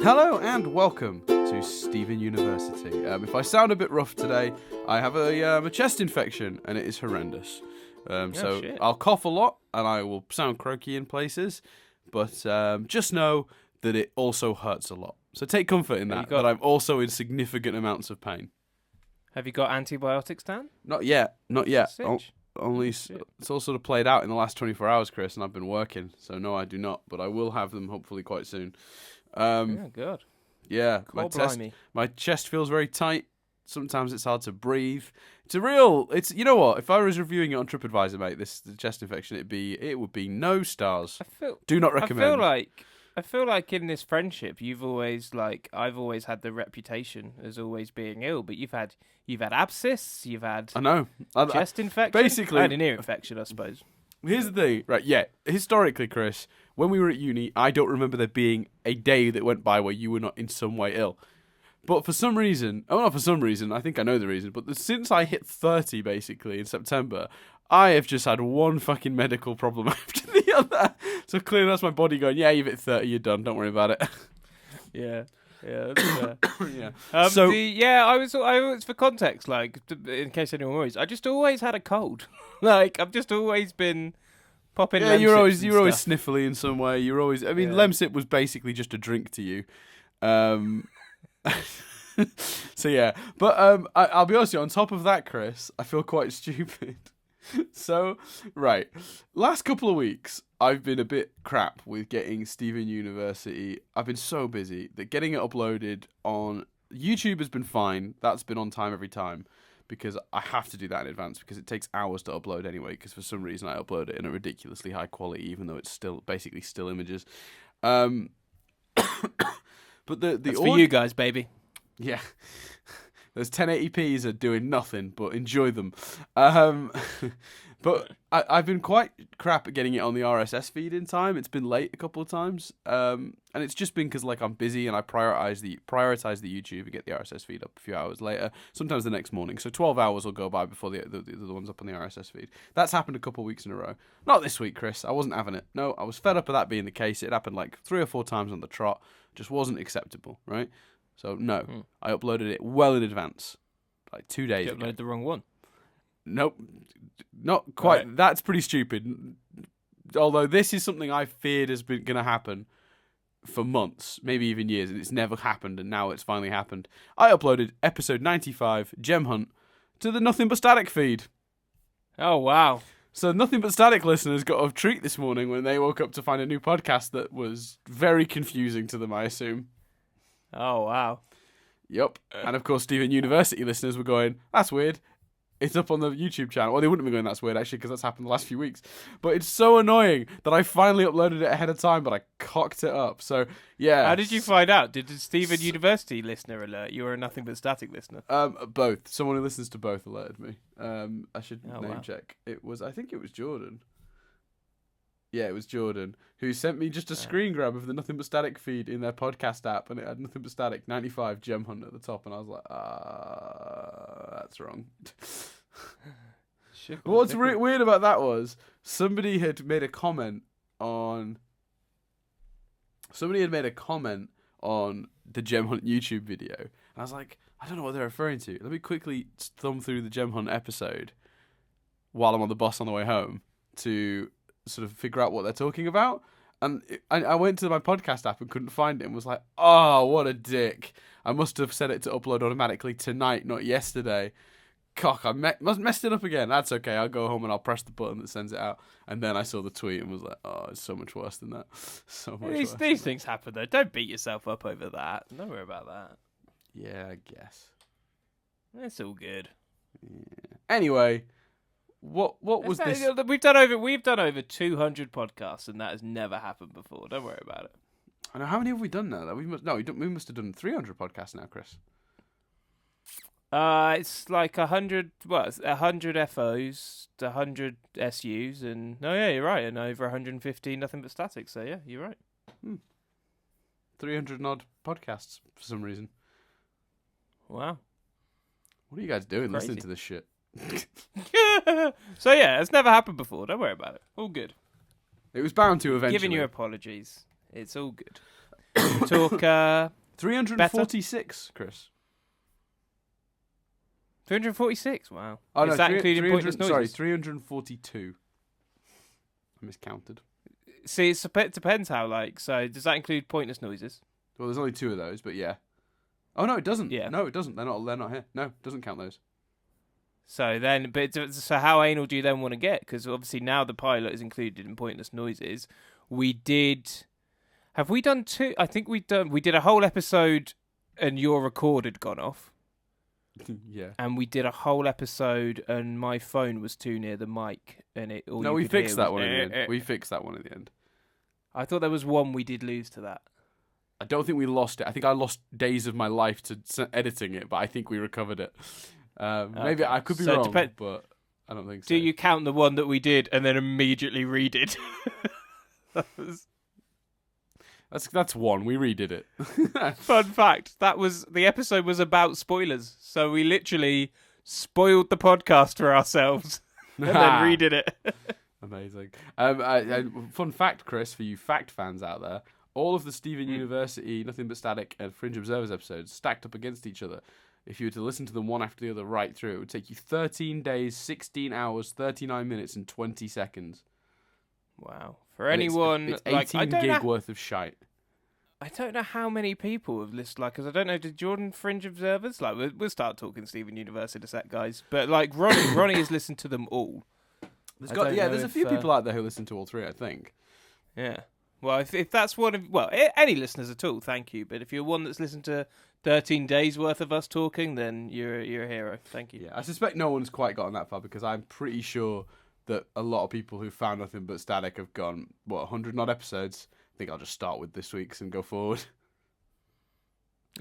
Hello and welcome to Stephen University. If I sound a bit rough today, I have a chest infection and it is horrendous. Shit. I'll cough a lot and I will sound croaky in places, but just know that it also hurts a lot. So take comfort in that I'm also in significant amounts of pain. Have you got antibiotics, Dan? Not yet. Stitch. It's all sort of played out in the last 24 hours, Chris, and I've been working. So no, I do not, but I will have them hopefully quite soon. Good. Yeah, Blimey. my chest feels very tight. Sometimes it's hard to breathe. It's you know what? If I was reviewing it on TripAdvisor, mate, the chest infection, it would be no stars. Do not recommend. I feel like in this friendship, I've always had the reputation as always being ill, but you've had abscess, you've had I know chest infection, basically I had an ear infection, I suppose. Here's the thing, right? Yeah, historically, Chris, when we were at uni, I don't remember there being a day that went by where you were not in some way ill. But for some reason, not for some reason, I think I know the reason, but since I hit 30, basically, in September, I have just had one fucking medical problem after the other. So clearly that's my body going, yeah, you've hit 30, you're done, don't worry about it. Yeah, that's fair. Yeah. I was for context, in case anyone worries, I just always had a cold. I've just always been popping. Yeah, you're always sniffly in some way. You're always. I mean, Lemsip was basically just a drink to you. So yeah, but I'll be honest with you. On top of that, Chris, I feel quite stupid. So right, last couple of weeks I've been a bit crap with getting Stephen University. I've been so busy that getting it uploaded on YouTube has been fine. That's been on time every time. Because I have to do that in advance because it takes hours to upload anyway. Because for some reason I upload it in a ridiculously high quality, even though it's still basically still images. But that's for you guys, baby. Yeah, those 1080p's are doing nothing but enjoy them. But I've been quite crap at getting it on the RSS feed in time. It's been late a couple of times, and it's just been because I'm busy and I prioritize the YouTube and get the RSS feed up a few hours later. Sometimes the next morning, so 12 hours will go by before the one's up on the RSS feed. That's happened a couple of weeks in a row. Not this week, Chris. I wasn't having it. No, I was fed up of that being the case. It happened 3 or 4 times on the trot. Just wasn't acceptable, right? So no, I uploaded it well in advance, 2 days ago. You uploaded the wrong one. Nope, not quite. Right. That's pretty stupid. Although this is something I feared has been going to happen for months, maybe even years, and it's never happened, and now it's finally happened. I uploaded episode 95, Gem Hunt, to the Nothing But Static feed. Oh, wow. So Nothing But Static listeners got a treat this morning when they woke up to find a new podcast that was very confusing to them, I assume. Oh, wow. Yep. And of course, Stephen University listeners were going, that's weird. It's up on the YouTube channel. Well, they wouldn't be going, that's weird, actually, because that's happened the last few weeks. But it's so annoying that I finally uploaded it ahead of time, but I cocked it up. So, yeah. How did you find out? Did the Stephen University listener alert you were a Nothing But Static listener? Both. Someone who listens to both alerted me. I should name check. I think it was Jordan. Yeah, it was Jordan, who sent me just a screen grab of the Nothing But Static feed in their podcast app, and it had Nothing But Static 95 Gem Hunt at the top, and I was like, that's wrong. What's weird about that was somebody had made a comment on the Gem Hunt YouTube video, and I was like, I don't know what they're referring to. Let me quickly thumb through the Gem Hunt episode while I'm on the bus on the way home to sort of figure out what they're talking about. And I went to my podcast app and couldn't find it and was like, oh, what a dick. I must have set it to upload automatically tonight, not yesterday. Cock, I messed it up again. That's okay. I'll go home and I'll press the button that sends it out. And then I saw the tweet and was like, oh, it's so much worse than that. So much worse. These things happen, though. Don't beat yourself up over that. Don't worry about that. Yeah, I guess. It's all good. Yeah. Anyway, what was this? We've done over 200 podcasts, and that has never happened before. Don't worry about it. I know. How many have we done now? We must have done 300 podcasts now, Chris. It's 100. Well, 100 FOs, 100 SUs, and you're right, and over 115 Nothing But Static. So yeah, you're right. 300 odd podcasts for some reason. Wow. What are you guys doing listening to this shit? So yeah, it's never happened before. Don't worry about it. All good. It was bound to eventually. Giving you apologies. It's all good. We talk 346, Chris. 346. Wow. Oh, Is no, that including pointless noises? Sorry, 342. I miscounted. See, it depends how. So does that include pointless noises? Well, there's only 2 of those, but yeah. Oh no, it doesn't. Yeah. No, it doesn't. They're not here. No, it doesn't count those. So how anal do you then want to get? Because obviously now the pilot is included in pointless noises. Have we done 2? I think we did a whole episode and your record had gone off. Yeah. And we did a whole episode and my phone was too near the mic and it. No, we fixed that one in the end. We fixed that one at the end. I thought there was one we did lose to that. I don't think we lost it. I think I lost days of my life to editing it, but I think we recovered it. Maybe I could be wrong, but I don't think so. Do you count the one that we did and then immediately redid? That's one. We redid it. Fun fact: the episode was about spoilers, so we literally spoiled the podcast for ourselves and then redid it. Amazing. Fun fact, Chris, for you fact fans out there. All of the Steven University, Nothing But Static, and Fringe Observers episodes stacked up against each other. If you were to listen to them one after the other right through, it would take you 13 days, 16 hours, 39 minutes, and 20 seconds. Wow. For anyone... It's 18 gig worth of shite. I don't know how many people have listened, because I don't know, did Jordan Fringe Observers? We'll start talking Steven University in a sec, guys. But, Ronnie has listened to them all. There's a few people out there who listen to all 3, I think. Yeah. Well, if that's one of... Well, any listeners at all, thank you. But if you're one that's listened to 13 days worth of us talking, then you're a hero. Thank you. Yeah, I suspect no one's quite gotten that far because I'm pretty sure that a lot of people who found Nothing But Static have gone, 100 odd episodes? I think I'll just start with this week's and go forward.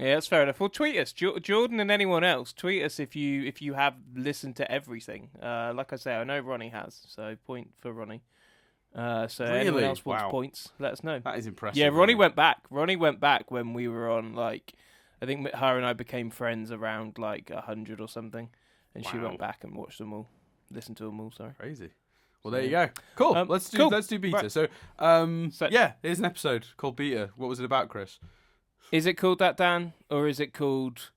Yeah, that's fair enough. Well, tweet us, Jordan and anyone else. Tweet us if you have listened to everything. Like I say, I know Ronnie has, so point for Ronnie. So really? Anyone else wants points, let us know. That is impressive. Yeah, Ronnie went back. Ronnie went back when we were on, I think her and I became friends around 100 or something, and she went back and watched them all, listened to them all. Sorry, crazy. Well, there you go. Cool. Let's do Beta. Right. So, here's an episode called Beta. What was it about, Chris? Is it called that, Dan, or is it called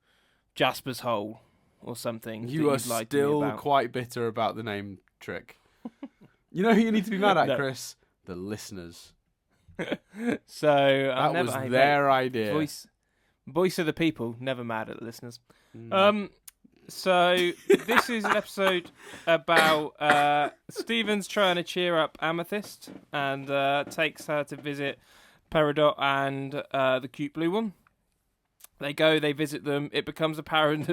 Jasper's Hole or something? You are still quite bitter about the name trick. You know who you need to be mad at, Chris? The listeners. So that was their idea. Voice of the people, never mad at the listeners. So this is an episode about Steven's trying to cheer up Amethyst and takes her to visit Peridot and the cute blue one. They go, they visit them. It becomes apparent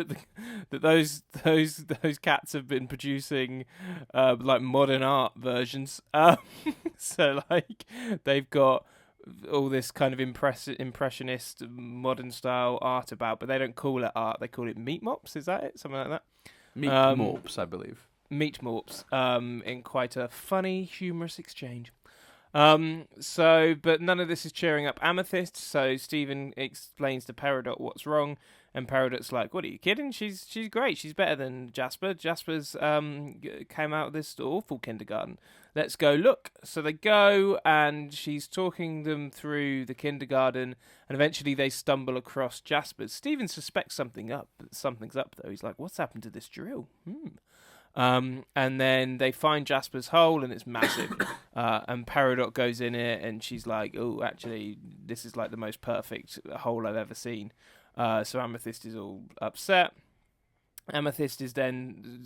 that those cats have been producing modern art versions. So they've got all this kind of impressionist modern style art about, but they don't call it art. They call it meat mops. Is that it? Something like that. Meat morps, I believe. Meat morps. In quite a funny, humorous exchange. But none of this is cheering up Amethyst, so Steven explains to Peridot what's wrong, and Peridot's like, what, are you kidding? She's great, she's better than Jasper. Jasper's came out of this awful kindergarten. Let's go look. So they go, and she's talking them through the kindergarten, and eventually they stumble across Jasper's. Steven suspects something's up, though. He's like, what's happened to this drill? And then they find Jasper's hole, and it's massive. And Peridot goes in it, and she's like, oh, actually, this is the most perfect hole I've ever seen. So Amethyst is all upset. Amethyst is then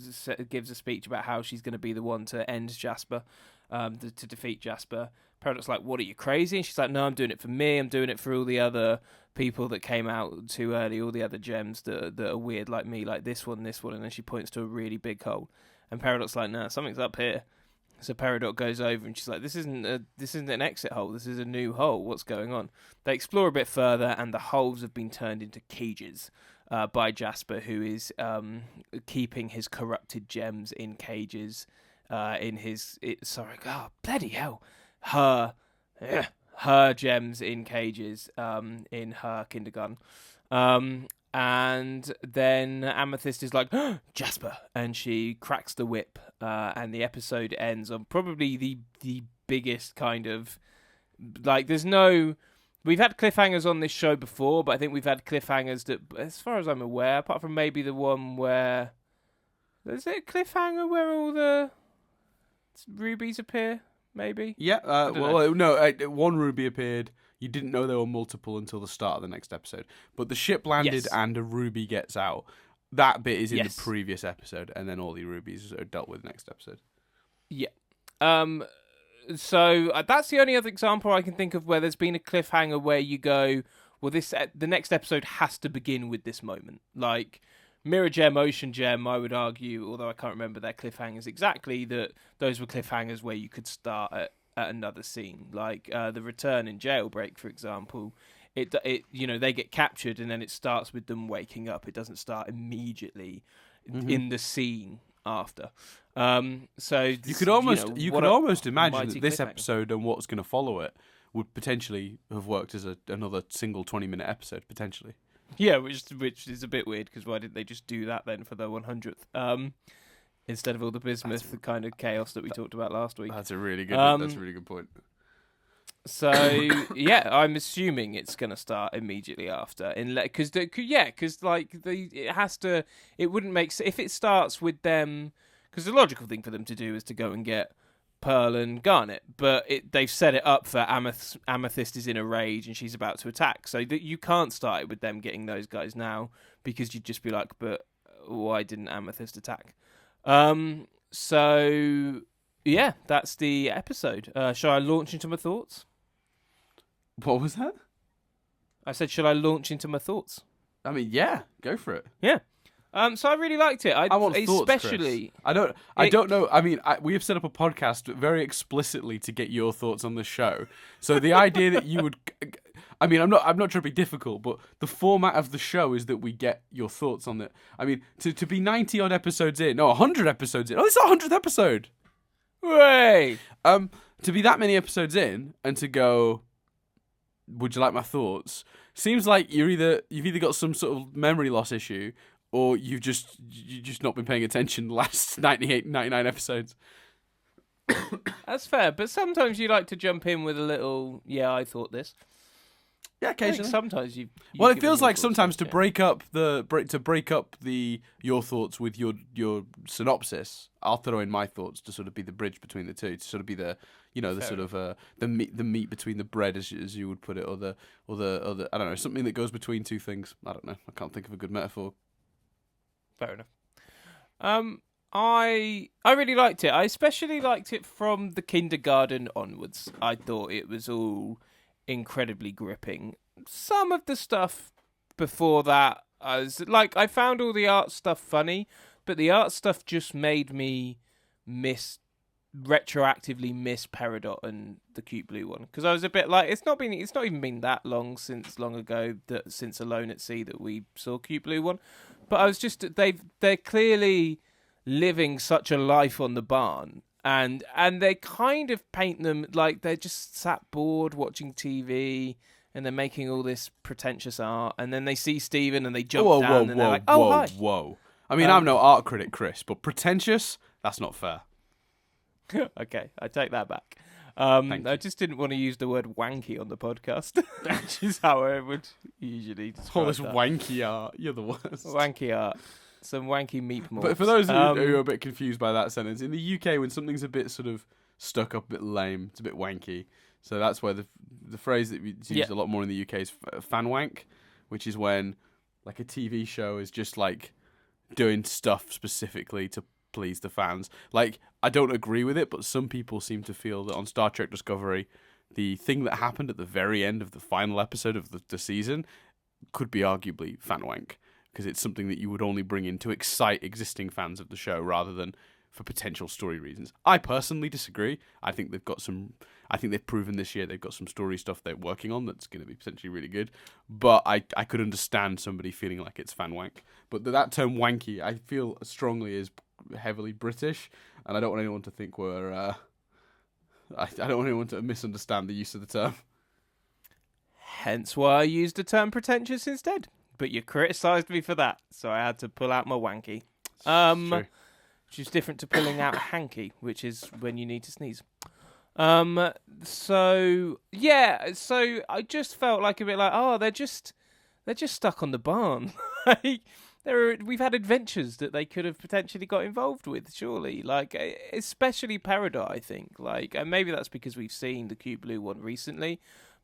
gives a speech about how she's going to be the one to end Jasper, to defeat Jasper. Peridot's like, what, are you crazy? And she's like, no, I'm doing it for me. I'm doing it for all the other people that came out too early, all the other gems that are weird like me, like this one. And then she points to a really big hole. And Peridot's like, nah, something's up here. So Peridot goes over and she's like, this isn't an exit hole. This is a new hole. What's going on? They explore a bit further, and the holes have been turned into cages by Jasper, who is keeping his corrupted gems in cages. Bloody hell. Her gems in cages in her kindergarten. And then Amethyst is like, oh, Jasper, and she cracks the whip, and the episode ends on probably the biggest kind of, there's no We've had cliffhangers on this show before, but I think we've had cliffhangers that, as far as I'm aware, apart from maybe the one where... Is it a cliffhanger where all the rubies appear, maybe? Yeah, one ruby appeared. You didn't know there were multiple until the start of the next episode. But the ship landed and a ruby gets out. That bit is in the previous episode, and then all the rubies are dealt with next episode. Yeah. So that's the only other example I can think of where there's been a cliffhanger where you go, well, the next episode has to begin with this moment. Like Mirror Gem, Ocean Gem, I would argue, although I can't remember their cliffhangers exactly, that those were cliffhangers where you could start at another scene. Like the return in Jailbreak, for example. It they get captured and then it starts with them waking up. It doesn't start immediately in the scene after. So you could almost imagine that this episode and what's going to follow it would potentially have worked as another single 20-minute episode, potentially. Yeah, which is a bit weird, because why didn't they just do that then for the 100th? Instead of all the bismuth, the kind of chaos that we talked about last week. That's a really good point. So yeah, I'm assuming it's going to start immediately after, because it has to. It wouldn't make sense if it starts with them, because the logical thing for them to do is to go and get Pearl and Garnet, but they've set it up for Amethyst is in a rage and she's about to attack, so that you can't start it with them getting those guys now, because you'd just be like, but why didn't Amethyst attack? So yeah, that's the episode. Shall I launch into my thoughts? What was that? I said, shall I launch into my thoughts? I mean, yeah, go for it. Yeah. So I really liked it. I want thoughts, especially. Chris. I don't know. I mean, we have set up a podcast very explicitly to get your thoughts on the show. So the idea that you would, I mean, I'm not trying to be difficult, but the format of the show is that we get your thoughts on it. I mean, to be 90 odd episodes in, 100 episodes in. Oh, it's our 100th episode. Hooray! To be that many episodes in and to go, would you like my thoughts? Seems like you've either got some sort of memory loss issue, or you've just not been paying attention the last 98, 99 episodes. That's fair, but sometimes you like to jump in with a little, yeah, I thought this. Yeah, occasionally. Sometimes you. Well, it feels like sometimes to break up your thoughts with your synopsis, I'll throw in my thoughts to sort of be the bridge between the two, to sort of be the sort of the meat between the bread, as you would put it, or the I don't know, something that goes between two things. I don't know. I can't think of a good metaphor. Fair enough. I really liked it. I especially liked it from the kindergarten onwards. I thought it was all incredibly gripping. Some of the stuff before that, I found all the art stuff funny, but the art stuff just made me retroactively miss Peridot and the cute blue one, because I was a bit like, it's not even been that long since Alone at Sea that we saw cute blue one, but I was just, they're clearly living such a life on the barn, and they kind of paint them like they're just sat bored watching TV, and they're making all this pretentious art, and then they see Stephen and they jump down and they're like, oh, hi. Whoa. I mean, I'm no art critic, Chris, but pretentious? That's not fair. Okay, I take that back. I just didn't want to use the word wanky on the podcast, which is how I would usually describe all this wanky art. You're the worst. Wanky art. Some wanky meat morphs. But for those who are a bit confused by that sentence, in the UK, when something's a bit sort of stuck up, a bit lame, it's a bit wanky. So that's why the phrase that is used a lot more in the UK is fan wank, which is when like a TV show is just like doing stuff specifically to please the fans. Like, I don't agree with it, but some people seem to feel that on Star Trek Discovery, the thing that happened at the very end of the final episode of the season could be arguably fan wank, because it's something that you would only bring in to excite existing fans of the show rather than for potential story reasons. I personally disagree. I think they've proven this year they've got some story stuff they're working on that's going to be potentially really good. But I could understand somebody feeling like it's fan wank. But that term wanky, I feel strongly is heavily British, and I don't want anyone to think we're I don't want anyone to misunderstand the use of the term. Hence why I used the term pretentious instead. But you criticised me for that, so I had to pull out my wanky. True. Which is different to pulling out a hanky, which is when you need to sneeze. So yeah, so I just felt like a bit like, oh, they're just stuck on the barn. Like we've had adventures that they could have potentially got involved with, surely. Like especially Peridot, I think. Like, and maybe that's because we've seen the Cute Blue one recently,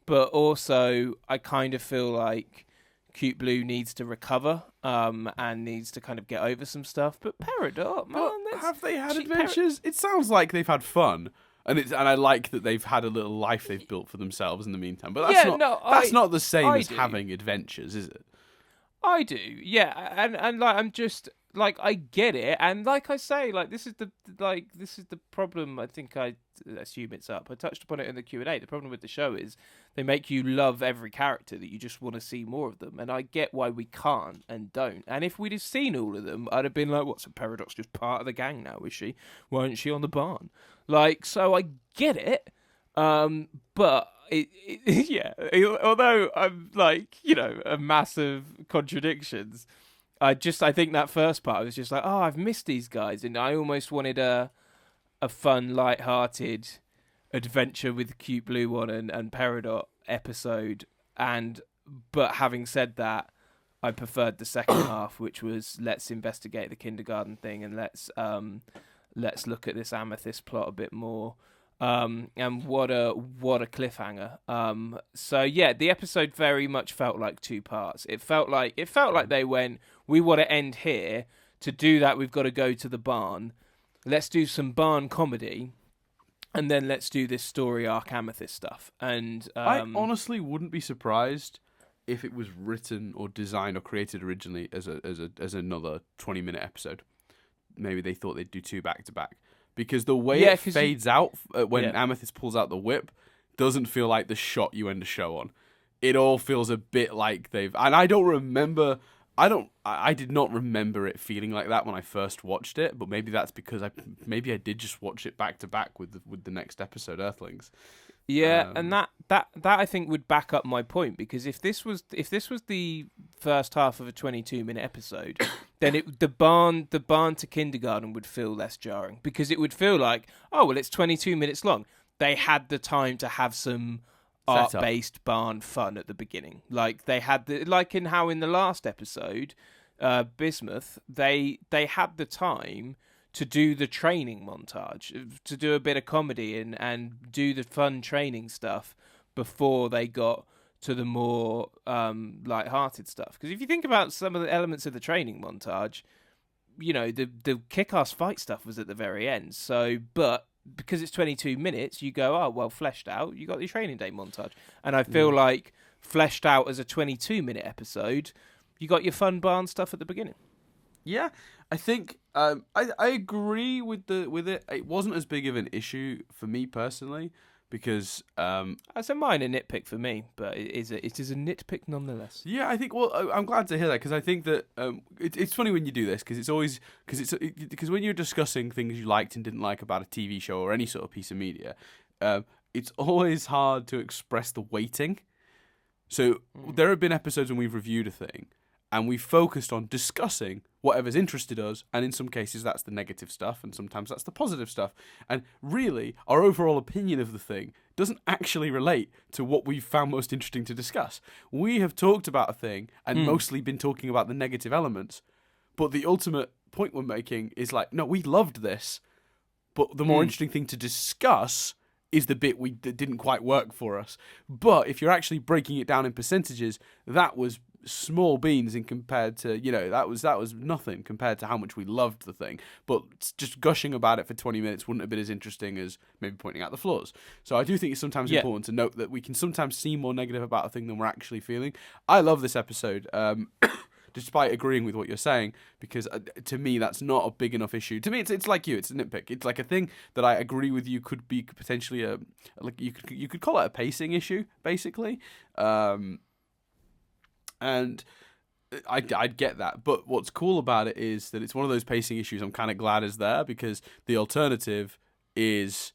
but also I kind of feel like Cute Blue needs to recover, and needs to kind of get over some stuff. But Peridot, man, But have they had adventures? It sounds like they've had fun. And I like that they've had a little life they've built for themselves in the meantime. But that's not the same as having adventures, is it? I do, yeah, and like I'm just like I get it, and like I say, like this is the problem. I think I assume it's up. I touched upon it in the Q&A. The problem with the show is they make you love every character that you just want to see more of them, and I get why we can't and don't. And if we'd have seen all of them, I'd have been like, "What's a Peridot's just part of the gang now? Is she? Why isn't she on the barn?" Like, so I get it, but. Yeah, although I'm like, a massive contradictions. I think that first part was just like, oh, I've missed these guys, and I almost wanted a fun, light-hearted adventure with Cute Blue one and Peridot episode. But having said that, I preferred the second half, which was let's investigate the kindergarten thing and let's look at this Amethyst plot a bit more. And what a cliffhanger. So yeah, the episode very much felt like two parts. It felt like they went, we want to end here. To do that, we've got to go to the barn. Let's do some barn comedy, and then let's do this story arc Amethyst stuff. And I honestly wouldn't be surprised if it was written or designed or created originally as another 20-minute episode. Maybe they thought they'd do two back to back. Because the way it fades out when Amethyst pulls out the whip doesn't feel like the shot you end a show on. It all feels a bit like they've... And I don't remember... I did not remember it feeling like that when I first watched it, but maybe that's because I did just watch it back to back with the next episode, Earthlings. Yeah, and that I think would back up my point, because if this was the first half of a 22-minute episode, then the barn to kindergarten would feel less jarring, because it would feel like, oh well, it's 22 minutes long. They had the time to have some art-based barn fun at the beginning, like they had in how in the last episode, Bismuth, they had the time to do the training montage, to do a bit of comedy and do the fun training stuff before they got to the more light-hearted stuff. Because if you think about some of the elements of the training montage, the kick-ass fight stuff was at the very end. So, but because it's 22 minutes, you go, oh, well, fleshed out, you got your training day montage. And I feel like fleshed out as a 22-minute episode, you got your fun barn stuff at the beginning. Yeah, I think I agree with it. It wasn't as big of an issue for me personally because that's a minor nitpick for me, but it is a nitpick nonetheless. Yeah, I think. Well, I'm glad to hear that, because I think that it's funny when you do this, because when you're discussing things you liked and didn't like about a TV show or any sort of piece of media, it's always hard to express the weighting. So there have been episodes when we've reviewed a thing, and we focused on discussing whatever's interested us, and in some cases that's the negative stuff, and sometimes that's the positive stuff. And really, our overall opinion of the thing doesn't actually relate to what we've found most interesting to discuss. We have talked about a thing, and mostly been talking about the negative elements, but the ultimate point we're making is like, no, we loved this, but the more interesting thing to discuss is the bit that didn't quite work for us. But if you're actually breaking it down in percentages, that was small beans in compared to, that was nothing compared to how much we loved the thing. But just gushing about it for 20 minutes wouldn't have been as interesting as maybe pointing out the flaws. So I do think it's sometimes important to note that we can sometimes seem more negative about a thing than we're actually feeling. I love this episode, despite agreeing with what you're saying, because to me that's not a big enough issue. To me, it's like you, it's a nitpick. It's like a thing that I agree with you could be potentially you could call it a pacing issue, basically. And I'd get that. But what's cool about it is that it's one of those pacing issues I'm kind of glad is there, because the alternative is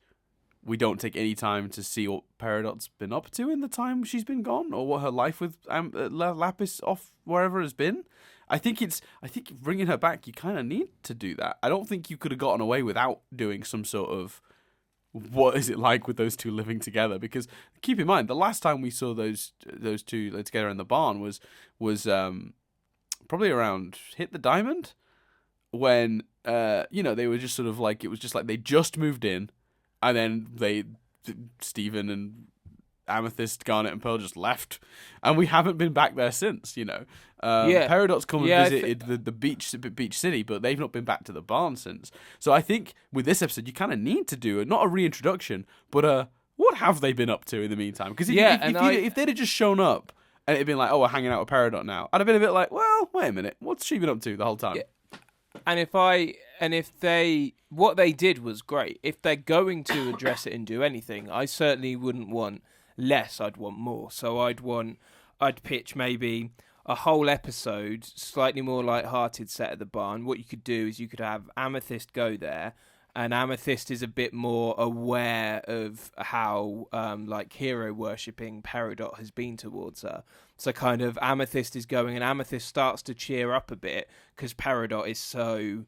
we don't take any time to see what Peridot's been up to in the time she's been gone, or what her life with Lapis off wherever has been. I think bringing her back, you kind of need to do that. I don't think you could have gotten away without doing some sort of what is it like with those two living together? Because keep in mind, the last time we saw those two together in the barn was probably around Hit the Diamond, when they were just sort of like, it was just like they just moved in, and then Stephen and Amethyst, Garnet, and Pearl just left, and we haven't been back there since. Peridot's come and visited the beach city, but they've not been back to the barn since. So I think with this episode, you kind of need to do not a reintroduction, but what have they been up to in the meantime? Because if they'd have just shown up and it'd been like, oh, we're hanging out with Peridot now, I'd have been a bit like, well, wait a minute, what's she been up to the whole time? Yeah. What they did was great. If they're going to address it and do anything, I certainly wouldn't want less. I'd want more. So I'd pitch maybe a whole episode, slightly more light-hearted, set at the barn. What you could do is you could have Amethyst go there, and Amethyst is a bit more aware of how hero worshipping Peridot has been towards her. So kind of Amethyst is going, and Amethyst starts to cheer up a bit because Peridot is so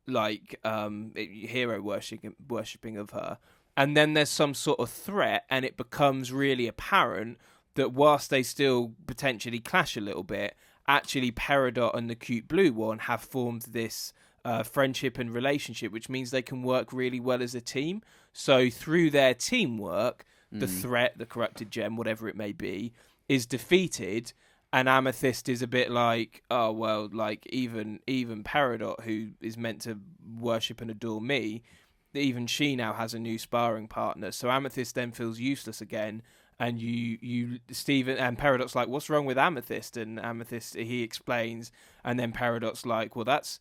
hero worshipping of her. And then there's some sort of threat, and it becomes really apparent that whilst they still potentially clash a little bit, actually Peridot and the cute blue one have formed this friendship and relationship, which means they can work really well as a team. So through their teamwork, the threat, the corrupted gem, whatever it may be, is defeated, and Amethyst is a bit like, oh, well, like even Peridot, who is meant to worship and adore me, even she now has a new sparring partner. So Amethyst then feels useless again, and Stephen and Peridot's like, what's wrong with Amethyst? And Amethyst, he explains, and then Peridot's like, well, that's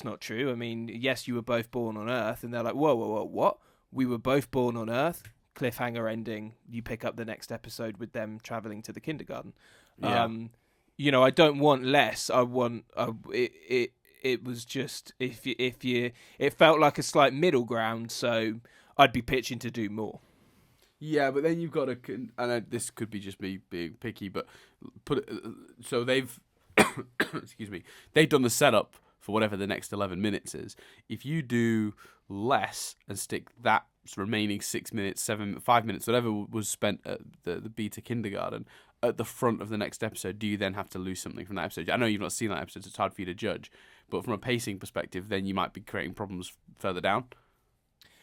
not true. I mean, yes, you were both born on Earth. And they're like, whoa, what? We were both born on Earth? Cliffhanger ending. You pick up the next episode with them traveling to the kindergarten. Yeah. I don't want less. I want it was just it felt like a slight middle ground, so I'd be pitching to do more. Yeah, but then you've got to, and this could be just me being picky, but so they've excuse me, they've done the setup for whatever the next 11 minutes is. If you do less and stick that remaining 6 minutes, 5 minutes, whatever was spent at the beta kindergarten at the front of the next episode, do you then have to lose something from that episode? I know you've not seen that episode, so it's hard for you to judge, but from a pacing perspective, then you might be creating problems further down.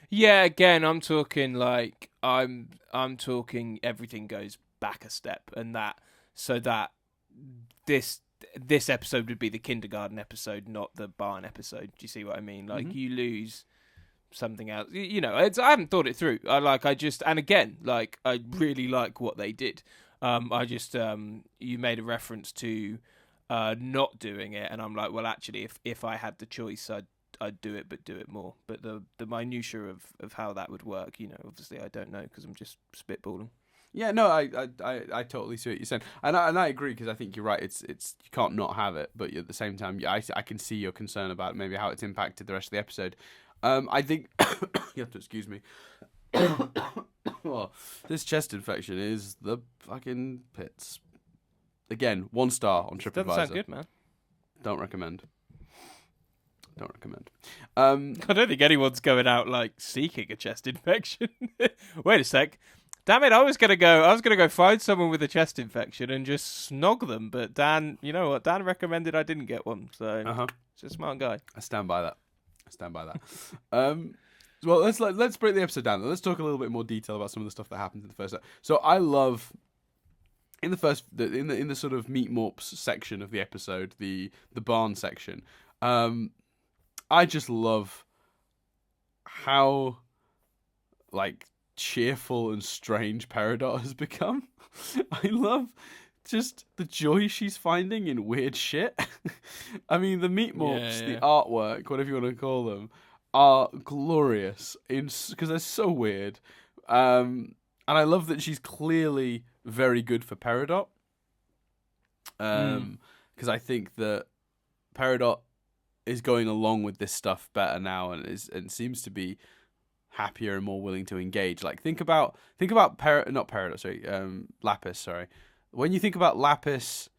Yeah, again, I'm talking I'm talking everything goes back a step, and that this episode would be the kindergarten episode, not the barn episode. Do you see what I mean? Like, you lose something else. I haven't thought it through. And again, like, I really like what they did. You made a reference to not doing it, and I'm like, well, actually, if I had the choice, I'd do it, but do it more. But the minutiae of how that would work, obviously I don't know because I'm just spitballing. Yeah, no, I totally see what you're saying, and I agree, because I think you're right. It's you can't not have it, but at the same time, I can see your concern about maybe how it's impacted the rest of the episode. I think you have to excuse me. Well, this chest infection is the fucking pits. Again, 1 star on TripAdvisor. Doesn't sound good, man. Don't recommend. I don't think anyone's going out like seeking a chest infection. Wait a sec. Damn it, I was gonna go find someone with a chest infection and just snog them, but Dan, you know what? Dan recommended I didn't get one, so he's a smart guy. I stand by that. Well, let's break the episode down. Let's talk a little bit more detail about some of the stuff that happens in the first episode. So I love in the sort of meat morps section of the episode, the barn section. I just love how like cheerful and strange Peridot has become. I love just the joy she's finding in weird shit. I mean, the meat morps, the artwork, whatever you want to call them, are glorious because they're so weird. And I love that she's clearly very good for Peridot. Because I think that Peridot is going along with this stuff better now, and seems to be happier and more willing to engage. Like, think about Lapis. Sorry, when you think about Lapis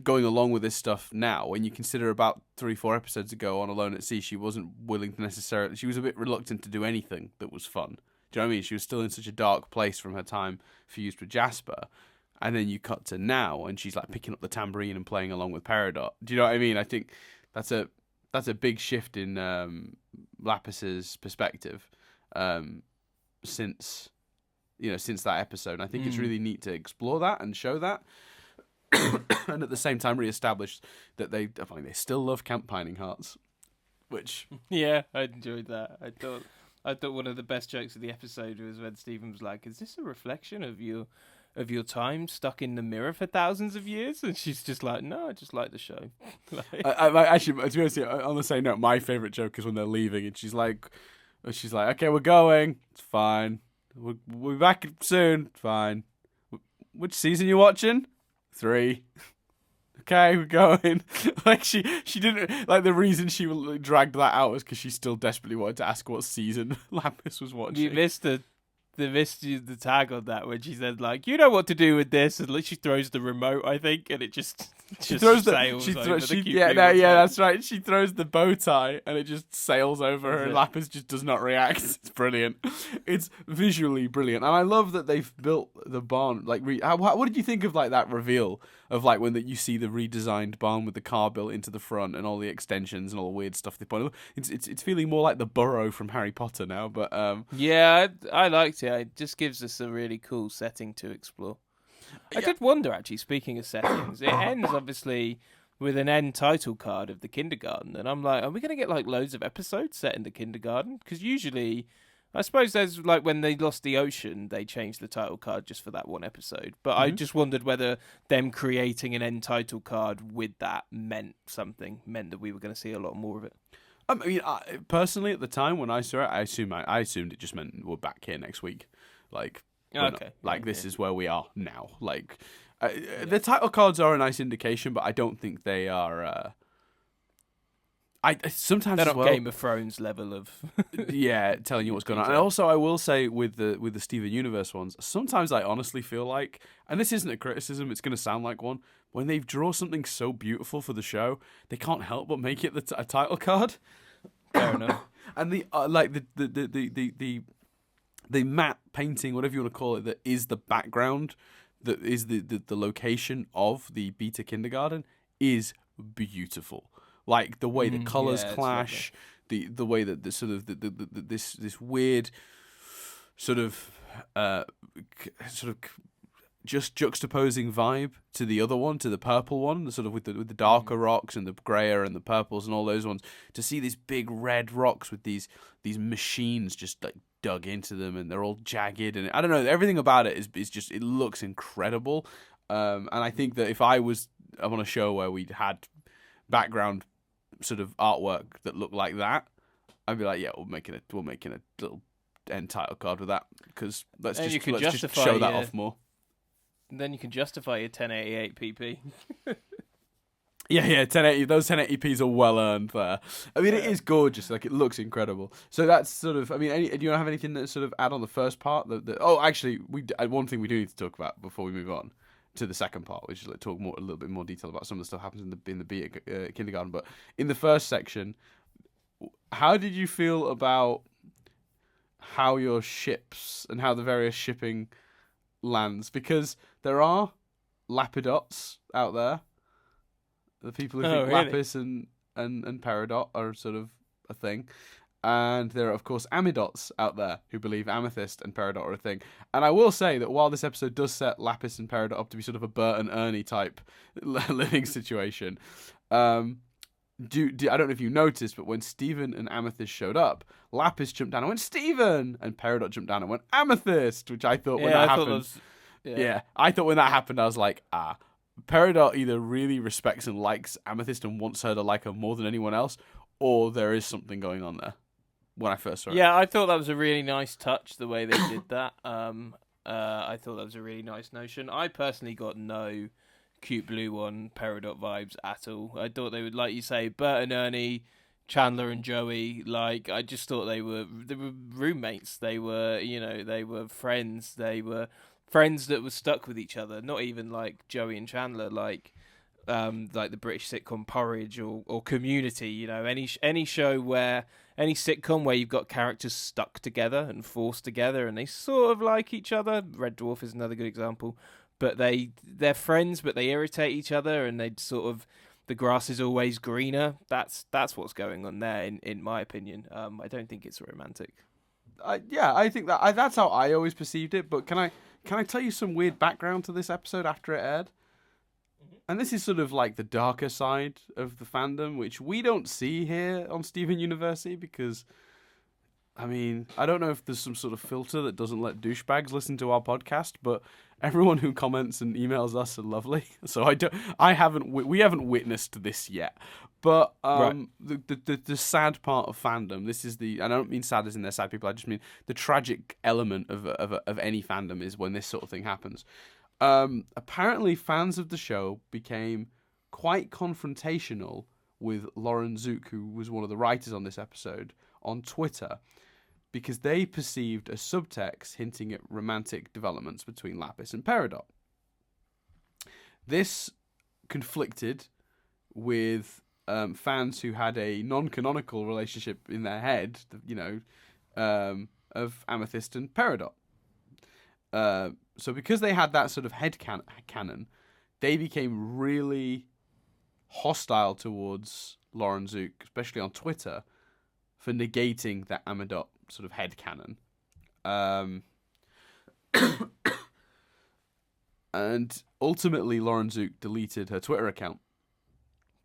going along with this stuff now, when you consider about 3-4 episodes ago on Alone at Sea, she wasn't willing to necessarily. She was a bit reluctant to do anything that was fun. Do you know what I mean? She was still in such a dark place from her time fused with Jasper. And then you cut to now, and she's like picking up the tambourine and playing along with Peridot. Do you know what I mean? I think that's a big shift in Lapis's perspective since that episode. And I think it's really neat to explore that and show that, and at the same time reestablish that they still love Camp Pining Hearts, which yeah, I enjoyed that. I thought one of the best jokes of the episode was when Stephen was like, "Is this a reflection of your time stuck in the mirror for thousands of years?" And she's just like, "No, I just like the show." Actually, to be honest, on the same note, my favourite joke is when they're leaving and she's like, "Okay, we're going. It's fine. We'll be back soon. Fine. Which season you watching? 3. Okay, we're going." Like she didn't, like, the reason she dragged that out was because she still desperately wanted to ask what season Lapis was watching. You missed the tag on that when she said, like, "You know what to do with this," and she throws the remote, I think, and it just sails over the cute that's right. She throws the bow tie and it just sails over her, and Lapis just does not react. It's brilliant. It's visually brilliant, and I love that they've built the barn. Like, what did you think of, like, that reveal of, like, when you see the redesigned barn with the car built into the front and all the extensions and all the weird stuff they put? It's feeling more like the burrow from Harry Potter now, but yeah, I liked it. It just gives us a really cool setting to explore. I did wonder, actually, speaking of settings, it ends obviously with an end title card of the kindergarten, and I'm like, are we going to get like loads of episodes set in the kindergarten? Because usually, I suppose there's, like, when they lost the ocean, they changed the title card just for that one episode. But I just wondered whether them creating an end title card with that meant that we were going to see a lot more of it. I mean, personally, at the time when I saw it, I assumed it just meant we're back here next week. Like, this is where we are now. Like, the title cards are a nice indication, but I don't think they are. Sometimes they're not Game of Thrones level of telling you what's going on. And also, I will say with the Steven Universe ones, sometimes I honestly feel like, and this isn't a criticism, it's going to sound like one, when they draw something so beautiful for the show, they can't help but make it a title card. Fair enough. And the matte painting, whatever you want to call it, that is the background, that is the location of the Beta Kindergarten, is beautiful. Like, the way the colors clash, the way that the sort of this weird sort of just juxtaposing vibe to the other one, to the purple one, the sort of with the darker rocks and the grayer and the purples and all those ones. To see these big red rocks with these machines just like dug into them, and they're all jagged, and I don't know, everything about it is just, it looks incredible. And I think that if I was on a show where we'd had background sort of artwork that looked like that, I'd be like, yeah, we're making a little end title card with that, because let's just show that off more. Then you can justify your 1080p. Yeah, 1080. Those 1080p's are well earned there. I mean, it is gorgeous. Like, it looks incredible. So that's sort of. I mean, do you have anything that sort of add on the first part? Actually, one thing we do need to talk about before we move on to the second part, which is like talk a little bit more detail about some of the stuff happens in the Beta Kindergarten. But in the first section, how did you feel about how your ships and how the various shipping lands? Because there are Lapidots out there. The people who think Lapis and Peridot are sort of a thing. And there are, of course, Amidots out there who believe Amethyst and Peridot are a thing. And I will say that while this episode does set Lapis and Peridot up to be sort of a Bert and Ernie type living situation, I don't know if you noticed, but when Stephen and Amethyst showed up, Lapis jumped down and went, "Stephen!" And Peridot jumped down and went, "Amethyst!" Which I thought when that happened... I thought when that happened, I was like, Peridot either really respects and likes Amethyst and wants her to like her more than anyone else, or there is something going on there. When I first saw it, I thought that was a really nice touch, the way they did that. I thought that was a really nice notion. I personally got no Cute Blue One Peridot vibes at all. I thought they would, like you say, Bert and Ernie, Chandler and Joey. Like, I just thought they were roommates. They were friends. They were friends that were stuck with each other. Not even like Joey and Chandler. Like, like the British sitcom Porridge or Community. You know, any show where any sitcom where you've got characters stuck together and forced together, and they sort of like each other. Red Dwarf is another good example. But they're friends, but they irritate each other, and they sort of the grass is always greener. That's what's going on there, in my opinion. I don't think it's romantic. I think that's how I always perceived it. But can I tell you some weird background to this episode after it aired? And this is sort of like the darker side of the fandom, which we don't see here on Steven University because, I mean, I don't know if there's some sort of filter that doesn't let douchebags listen to our podcast, but everyone who comments and emails us are lovely. So we haven't witnessed this yet. But Right. the sad part of fandom, this is I don't mean sad as in they're sad people, I just mean the tragic element of any fandom is when this sort of thing happens. Apparently fans of the show became quite confrontational with Lauren Zook, who was one of the writers on this episode, on Twitter, because they perceived a subtext hinting at romantic developments between Lapis and Peridot. This conflicted with fans who had a non-canonical relationship in their head, of Amethyst and Peridot. So because they had that sort of head canon, they became really hostile towards Lauren Zook, especially on Twitter, for negating that Amidot sort of head canon. And ultimately, Lauren Zook deleted her Twitter account.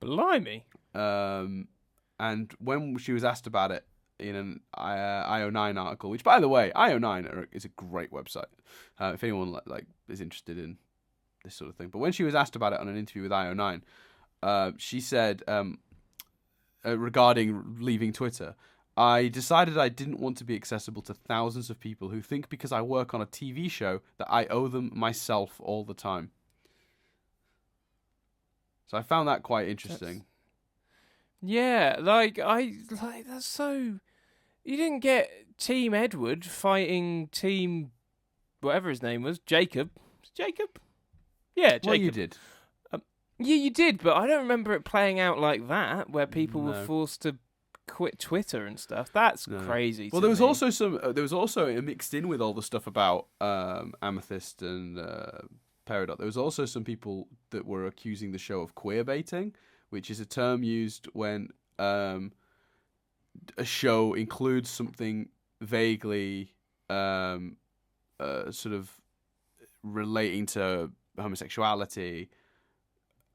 Blimey. And when she was asked about it in an IO9 article, which, by the way, IO9 is a great website, if anyone is interested in this sort of thing. But when she was asked about it on an interview with IO9, she said, regarding leaving Twitter, I decided I didn't want to be accessible to thousands of people who think because I work on a TV show that I owe them myself all the time. So I found that quite interesting. That's so. You didn't get Team Edward fighting Team whatever his name was, Jacob. Jacob? Yeah, Jacob. Well, you did. Yeah, you did, but I don't remember it playing out like that, where people were forced to quit Twitter and stuff. That's crazy. Well, there was also mixed in with all the stuff about Amethyst and Peridot. There was also some people that were accusing the show of queer baiting, which is a term used when a show includes something vaguely sort of relating to homosexuality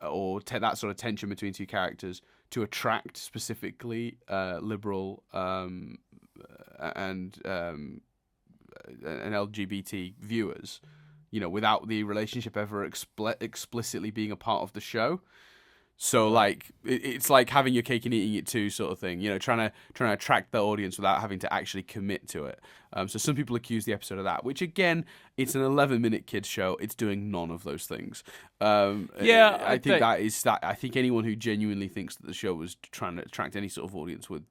or that sort of tension between two characters to attract specifically liberal and LGBT viewers, without the relationship ever explicitly being a part of the show. So it's like having your cake and eating it too, sort of thing. Trying to attract the audience without having to actually commit to it. So some people accuse the episode of that, which again, it's an 11-minute kids show. It's doing none of those things. I think anyone who genuinely thinks that the show was trying to attract any sort of audience with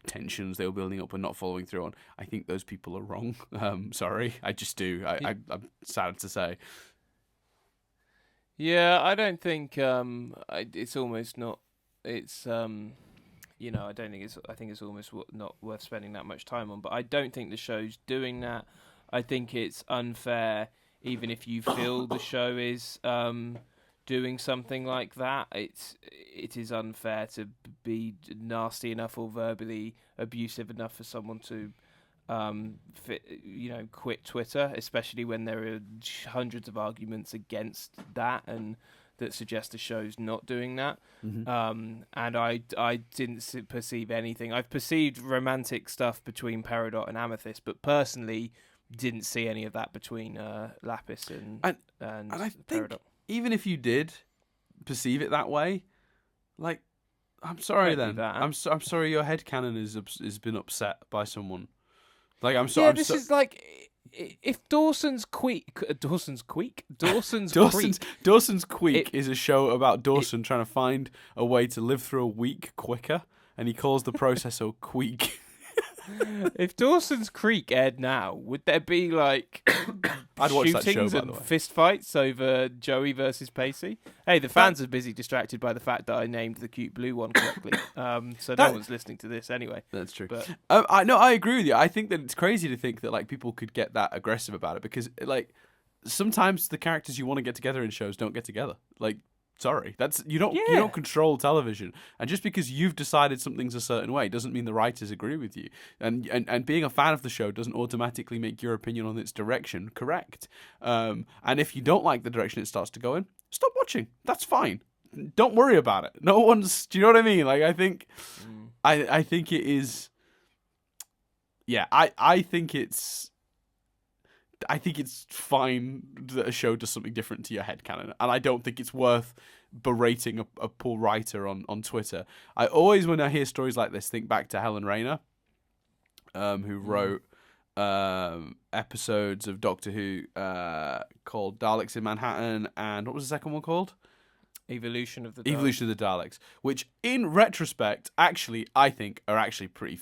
tensions they were building up and not following through on, I think those people are wrong. Sorry, I just do. I'm sad to say. Yeah, I don't think it's almost not. It's I don't think it's. I think it's almost not worth spending that much time on. But I don't think the show's doing that. I think it's unfair, even if you feel the show is doing something like that. It is unfair to be nasty enough or verbally abusive enough for someone to quit Twitter, especially when there are hundreds of arguments against that and that suggest the show's not doing that. Mm-hmm. And I didn't perceive anything. I've perceived romantic stuff between Peridot and Amethyst, but personally didn't see any of that between Lapis and I think Peridot. Even if you did perceive it that way, I'm sorry then. I'm sorry your headcanon has been upset by someone. Is like if Dawson's Creek is a show about Dawson trying to find a way to live through a week quicker, and he calls the process a queek. If Dawson's Creek aired now, would there be like I'd watch that show, shootings by and the way. fist fights over Joey versus Pacey? Hey, the fans are busy distracted by the fact that I named the cute blue one correctly. So no one's listening to this anyway. That's true. But I agree with you. I think that it's crazy to think that like people could get that aggressive about it because like sometimes the characters you want to get together in shows don't get together. Like, sorry, that's you don't control television, and just because you've decided something's a certain way doesn't mean the writers agree with you. And being a fan of the show doesn't automatically make your opinion on its direction correct. And if you don't like the direction it starts to go in, stop watching. That's fine. Don't worry about it. No one's. Do you know what I mean? Like, I think, I think it is. Yeah, I think it's fine that a show does something different to your headcanon, and I don't think it's worth berating a poor writer on Twitter. I always, when I hear stories like this, think back to Helen Rayner, who wrote episodes of Doctor Who called Daleks in Manhattan, and what was the second one called? Evolution of the Daleks, which in retrospect, actually, I think are actually pretty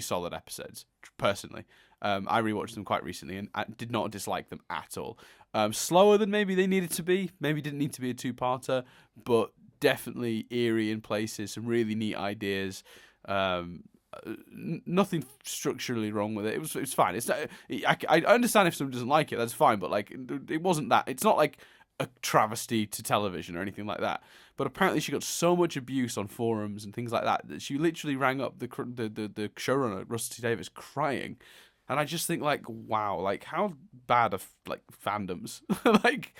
solid episodes, personally. I rewatched them quite recently and I did not dislike them at all. Slower than maybe they needed to be. Maybe didn't need to be a two-parter, but definitely eerie in places. Some really neat ideas. Nothing structurally wrong with it. It was fine. It's not, I understand if someone doesn't like it, that's fine. But like, it wasn't that. It's not like a travesty to television or anything like that. But apparently she got so much abuse on forums and things like that that she literally rang up the showrunner, Russell T Davies, crying. And I just think, like, wow, like, how bad are, like, fandoms? Like,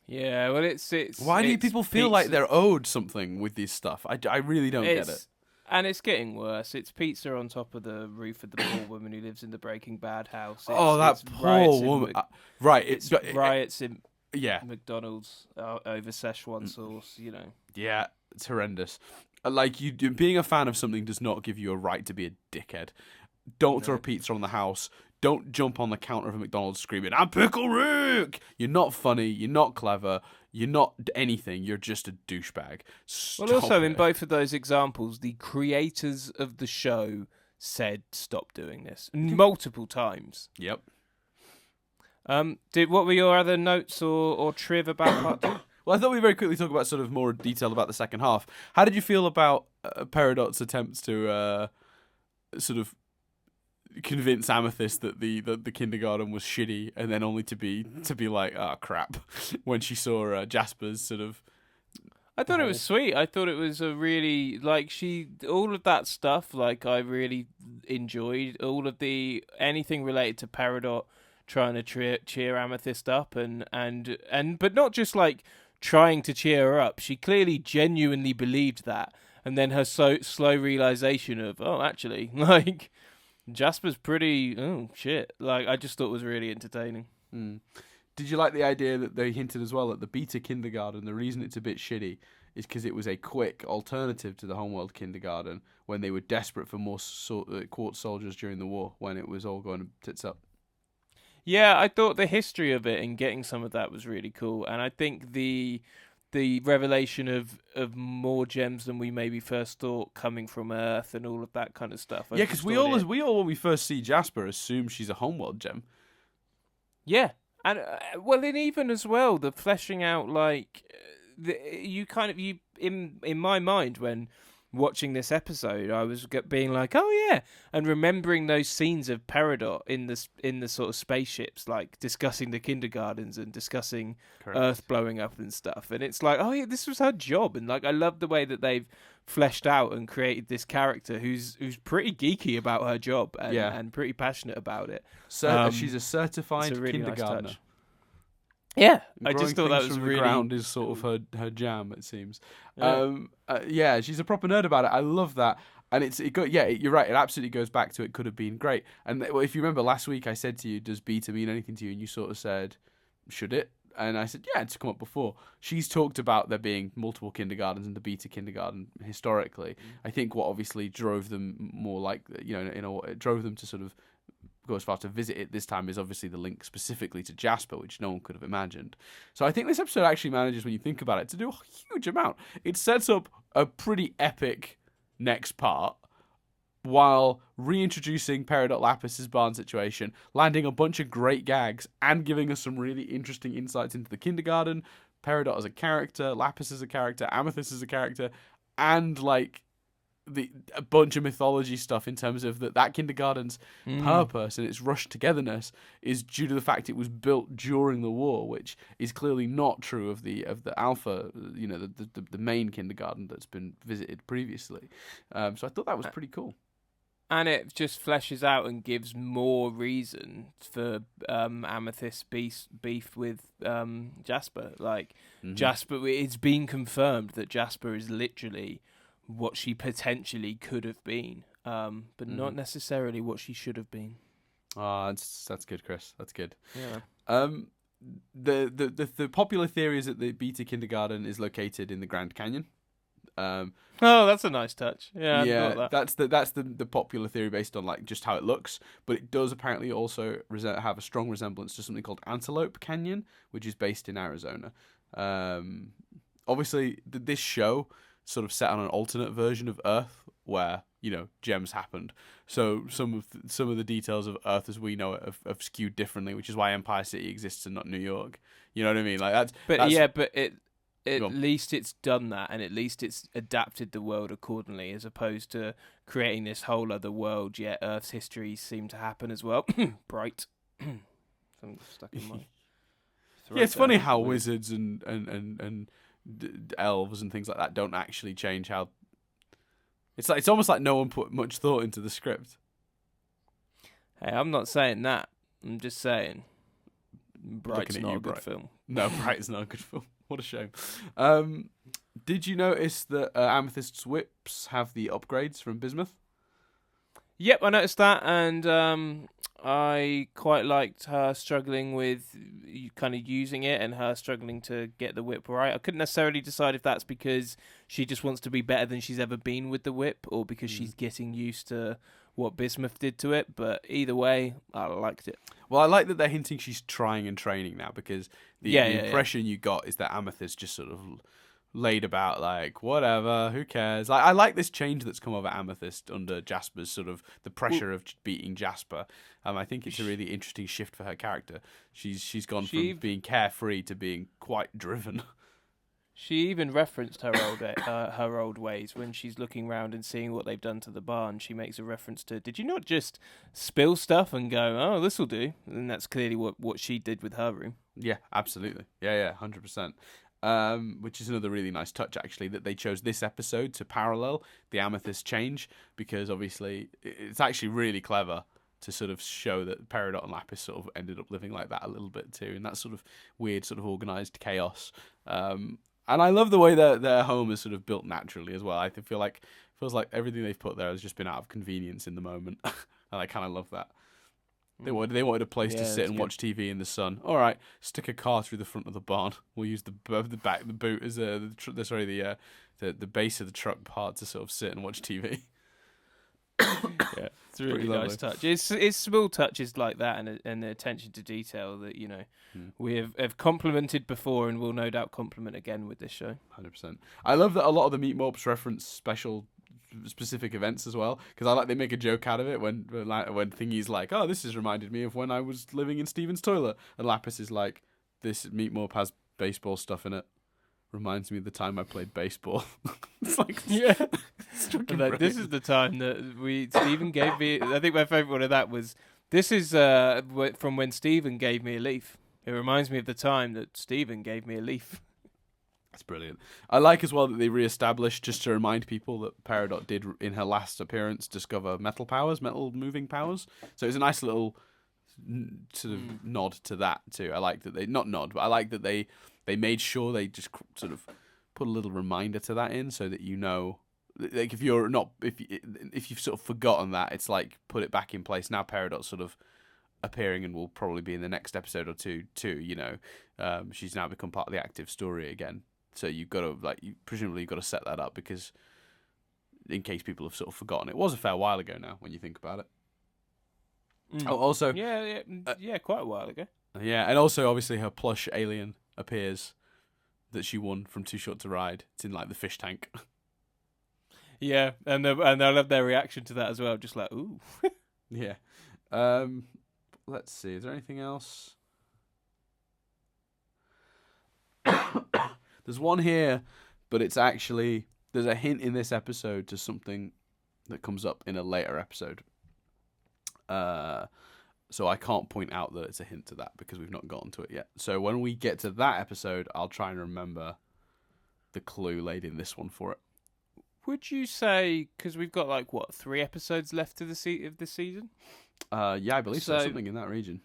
yeah, well, it's why do people feel like they're owed something with this stuff? I really don't get it. And it's getting worse. It's pizza on top of the roof of the poor woman who lives in the Breaking Bad house. That poor woman. Right. It's riots in McDonald's over Szechuan sauce, you know. Yeah, it's horrendous. Like, being a fan of something does not give you a right to be a dickhead. Don't throw pizza on the house. Don't jump on the counter of a McDonald's screaming, "I'm Pickle Rick!" You're not funny. You're not clever. You're not anything. You're just a douchebag. Well, also, in both of those examples, the creators of the show said stop doing this multiple times. Yep. What were your other notes or triv about part two? Well, I thought we'd very quickly talk about sort of more detail about the second half. How did you feel about Peridot's attempts to sort of convince Amethyst that the kindergarten was shitty, and then only to be like, oh crap, when she saw Jasper's sort of. I thought it was sweet. I thought it was a really all of that stuff. Like, I really enjoyed all of anything related to Peridot trying to cheer Amethyst up, and but not just like trying to cheer her up. She clearly genuinely believed that, and then her slow realization of, oh, actually, like, Jasper's pretty, oh shit. Like, I just thought it was really entertaining. Did you like the idea that they hinted as well at the beta kindergarten? The reason it's a bit shitty is because it was a quick alternative to the homeworld kindergarten when they were desperate for more Quartz soldiers during the war, when it was all going tits up. Yeah, I thought the history of it and getting some of that was really cool, and I think the revelation of more gems than we maybe first thought coming from Earth and all of that kind of stuff. Yeah, because we all when we first see Jasper assume she's a homeworld gem. Yeah, and and even as well the fleshing out, like in my mind when watching this episode, I was being like, oh yeah, and remembering those scenes of Peridot in the sort of spaceships, like discussing the kindergartens and discussing Earth blowing up and stuff. And it's like, oh yeah, this was her job. And like, I love the way that they've fleshed out and created this character who's pretty geeky about her job and pretty passionate about it. So she's a certified it's a really kindergartner. Nice touch. Yeah, I just thought that was from really. The ground is sort of her jam, it seems. Yeah. She's a proper nerd about it. I love that, and you're right. It absolutely goes back to it could have been great. And if you remember last week, I said to you, "Does beta mean anything to you?" And you sort of said, "Should it?" And I said, "Yeah, it's come up before." She's talked about there being multiple kindergartens and the beta kindergarten historically. I think what obviously drove them more like it drove them to sort of go as far to visit it this time is obviously the link specifically to Jasper, which no one could have imagined. So I think this episode actually manages, when you think about it, to do a huge amount. It sets up a pretty epic next part while reintroducing Peridot Lapis's barn situation, landing a bunch of great gags, and giving us some really interesting insights into the kindergarten, Peridot as a character, Lapis as a character, Amethyst as a character, and like a bunch of mythology stuff in terms of that kindergarten's purpose and its rushed togetherness is due to the fact it was built during the war, which is clearly not true of the Alpha, the main kindergarten that's been visited previously. So I thought that was pretty cool. And it just fleshes out and gives more reason for Amethyst's beef with Jasper. Like, Jasper, it's been confirmed that Jasper is literally what she potentially could have been, but not necessarily what she should have been. That's good, Chris. That's good. Yeah. The popular theory is that the Beta Kindergarten is located in the Grand Canyon. Oh, that's a nice touch. Yeah, I that's the popular theory based on like just how it looks, but it does apparently also have a strong resemblance to something called Antelope Canyon, which is based in Arizona. Obviously, this show sort of set on an alternate version of Earth where gems happened. So some of the details of Earth as we know it have skewed differently, which is why Empire City exists and not New York. You know what I mean? Like that's. But at least it's done that, and at least it's adapted the world accordingly, as opposed to creating this whole other world. Yet Earth's history seemed to happen as well. Bright. Something stuck in my throat. Yeah, it's funny how wizards and elves and things like that don't actually change how. It's almost like no one put much thought into the script. Hey, I'm not saying that. I'm just saying Bright's not a good film. No, Bright's not a good film. What a shame. Did you notice that Amethyst's whips have the upgrades from bismuth? Yep, I noticed that, and I quite liked her struggling with kind of using it and her struggling to get the whip right. I couldn't necessarily decide if that's because she just wants to be better than she's ever been with the whip or because she's getting used to what bismuth did to it, but either way, I liked it. Well, I like that they're hinting she's trying and training now, because the impression you got is that Amethyst just sort of laid about like, whatever, who cares? Like, I like this change that's come over Amethyst under Jasper's sort of the pressure of beating Jasper. I think it's a really interesting shift for her character. She's gone from being carefree to being quite driven. She even referenced her old ways when she's looking around and seeing what they've done to the barn. She makes a reference to, did you not just spill stuff and go, oh, this will do? And that's clearly what she did with her room. Yeah, absolutely. Yeah, 100%. Which is another really nice touch, actually, that they chose this episode to parallel the Amethyst change, because obviously it's actually really clever to sort of show that Peridot and Lapis sort of ended up living like that a little bit too, in that sort of weird sort of organised chaos. And I love the way that their home is sort of built naturally as well. I feel like feels like everything they've put there has just been out of convenience in the moment, and I kind of love that. They wanted a place to sit and watch TV in the sun. All right, stick a car through the front of the barn. We'll use the boot as the base of the truck part to sort of sit and watch TV. Yeah, it's a really nice touch. It's small touches like that and the attention to detail that we have complimented before and will no doubt compliment again with this show. 100%. I love that a lot of the Meat Morps reference specific events as well, because I like they make a joke out of it when Thingy's like, oh, this has reminded me of when I was living in Steven's toilet, and Lapis is like, this Meat Morp has baseball stuff in it. Reminds me of the time I played baseball. It's like, yeah. Like, this is the time that Stephen gave me. I think my favourite one of that was, this is from when Stephen gave me a leaf. It reminds me of the time that Stephen gave me a leaf. That's brilliant. I like as well that they re-established, just to remind people, that Peridot did in her last appearance discover metal moving powers. So it's a nice little sort of nod to that too. I like that I like that they made sure they just sort of put a little reminder to that in, so that like if you've sort of forgotten that, it's like put it back in place. Now Peridot's sort of appearing and will probably be in the next episode or two too. She's now become part of the active story again. So you've got to presumably you've got to set that up, because in case people have sort of forgotten, it was a fair while ago now when you think about it. Oh, also yeah, quite a while ago. Yeah, and also obviously her plush alien appears that she won from Too Short to Ride. It's in like the fish tank. Yeah, and they'll have their reaction to that as well, just like, ooh. Yeah. Let's see. Is there anything else? There's one here, but it's actually there's a hint in this episode to something that comes up in a later episode. So I can't point out that it's a hint to that because we've not gotten to it yet. So when we get to that episode, I'll try and remember the clue laid in this one for it. Would you say, because we've got 3 episodes left of this season? Yeah, I believe so. Something in that region.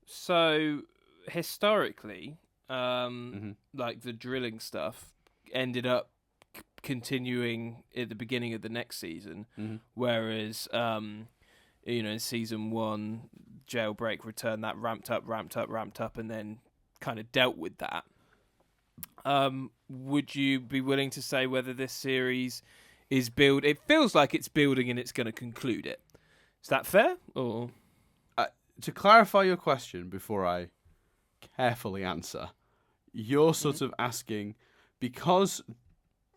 So historically, the drilling stuff ended up continuing at the beginning of the next season, whereas in season 1, Jailbreak Return, that ramped up, and then kind of dealt with that. Would you be willing to say whether this series is it feels like it's building and it's going to conclude it? Is that fair? Or to clarify your question before I carefully answer, you're sort of asking, because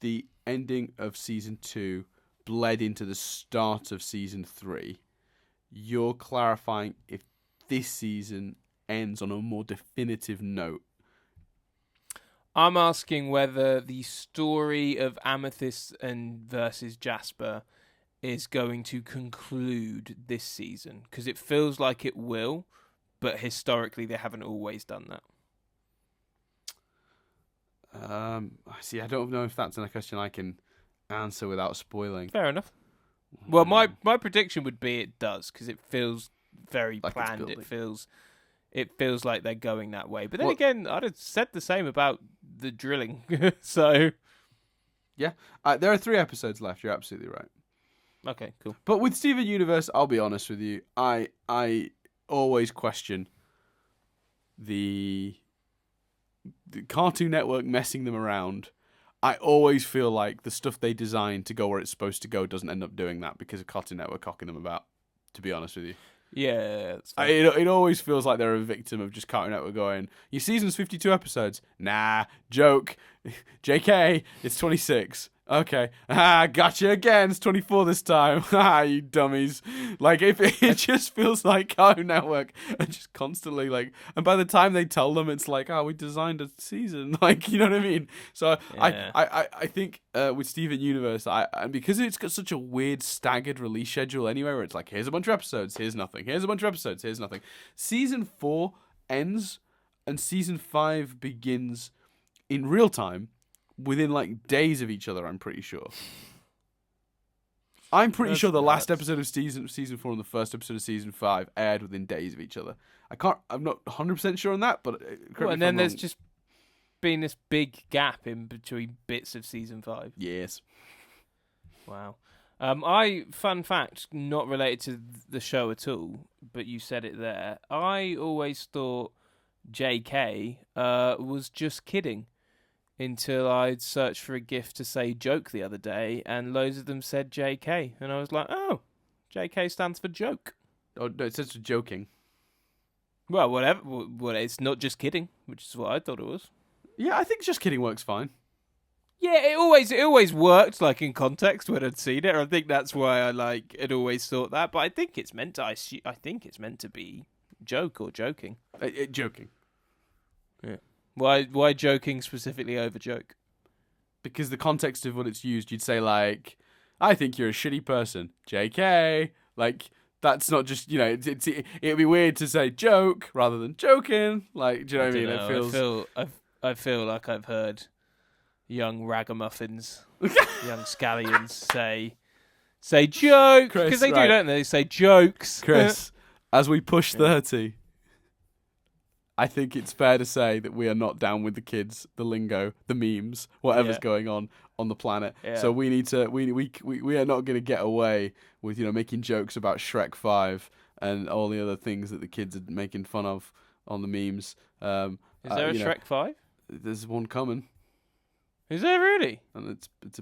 the ending of season 2 bled into the start of season 3, you're clarifying if this season ends on a more definitive note. I'm asking whether the story of Amethyst and versus Jasper is going to conclude this season, because it feels like it will, but historically they haven't always done that. See, I don't know if that's a question I can answer without spoiling. Fair enough. Well, my prediction would be it does, because it feels very like planned. It feels like they're going that way. But then again, I'd have said the same about the drilling. So yeah, there are 3 episodes left. You're absolutely right. Okay, cool. But with Steven Universe, I'll be honest with you, I always question the Cartoon Network messing them around. I always feel like the stuff they designed to go where it's supposed to go doesn't end up doing that because of Cartoon Network cocking them about, to be honest with you. Yeah, it always feels like they're a victim of just Cartoon Network going, your season's 52 episodes. Nah, joke. JK, it's 26. Okay. Gotcha again. It's 24 this time. You dummies. Like, if it just feels like Cartoon Network and just constantly, and by the time they tell them, it's like, we designed a season. You know what I mean? So yeah. I think with Steven Universe, and because it's got such a weird staggered release schedule anyway, where it's like, here's a bunch of episodes, here's nothing. Here's a bunch of episodes, here's nothing. Season 4 ends and season 5 begins in real time within days of each other, I'm pretty sure. I'm pretty sure the last episode of season 4 and the first episode of season 5 aired within days of each other. I'm not 100% sure on that, but and then there's just been this big gap in between bits of season 5. Yes. Wow. Fun fact, not related to the show at all, but you said it there. I always thought JK was just kidding. Until I'd searched for a GIF to say joke the other day, and loads of them said JK. And I was like, oh, JK stands for joke. Oh, no, it stands for joking. Well, whatever. Well, it's not just kidding, which is what I thought it was. Yeah, I think just kidding works fine. Yeah, it always worked, in context when I'd seen it. I think that's why I had always thought that. But I think it's meant to. I think it's meant to be joke or joking. Joking. Yeah. Why joking specifically over joke? Because the context of what it's used, you'd say I think you're a shitty person, JK. That's not just, it'd be weird to say joke rather than joking. Do you know what I mean? It feels. I feel like I've heard young ragamuffins, young scallions say joke, because they do, don't they? They say jokes. Chris, as we push 30. I think it's fair to say that we are not down with the kids, the lingo, the memes, whatever's going on the planet. Yeah. So we need to we are not going to get away with making jokes about Shrek 5 and all the other things that the kids are making fun of on the memes. Is there a Shrek 5? There's one coming. Is there really? And it's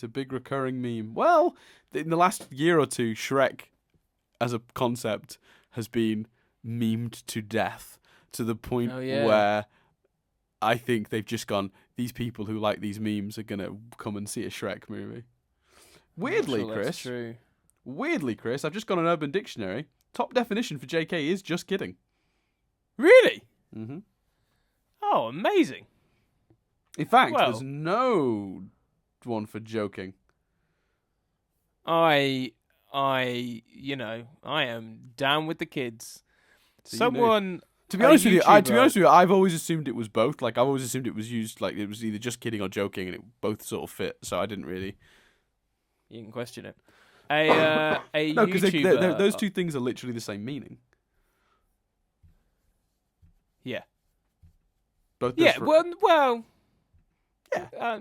a big recurring meme. Well, in the last year or two, Shrek as a concept has been memed to death, to the point where I think they've just gone, these people who like these memes are gonna come and see a Shrek movie. Weirdly, I'm not sure that's true. Weirdly, Chris, I've just got an Urban Dictionary. Top definition for JK is just kidding. Really? Mm-hmm. Oh, amazing. In fact, Well, there's no one for joking. I am down with the kids. So Someone, to be honest with you, I've always assumed it was both. Like I've always assumed it was used like it was either just kidding or joking, and it both sort of fit. So I didn't really. You can question it. A No, because YouTuber. those two things are literally the same meaning. Yeah. Both. Yeah. Well. Yeah.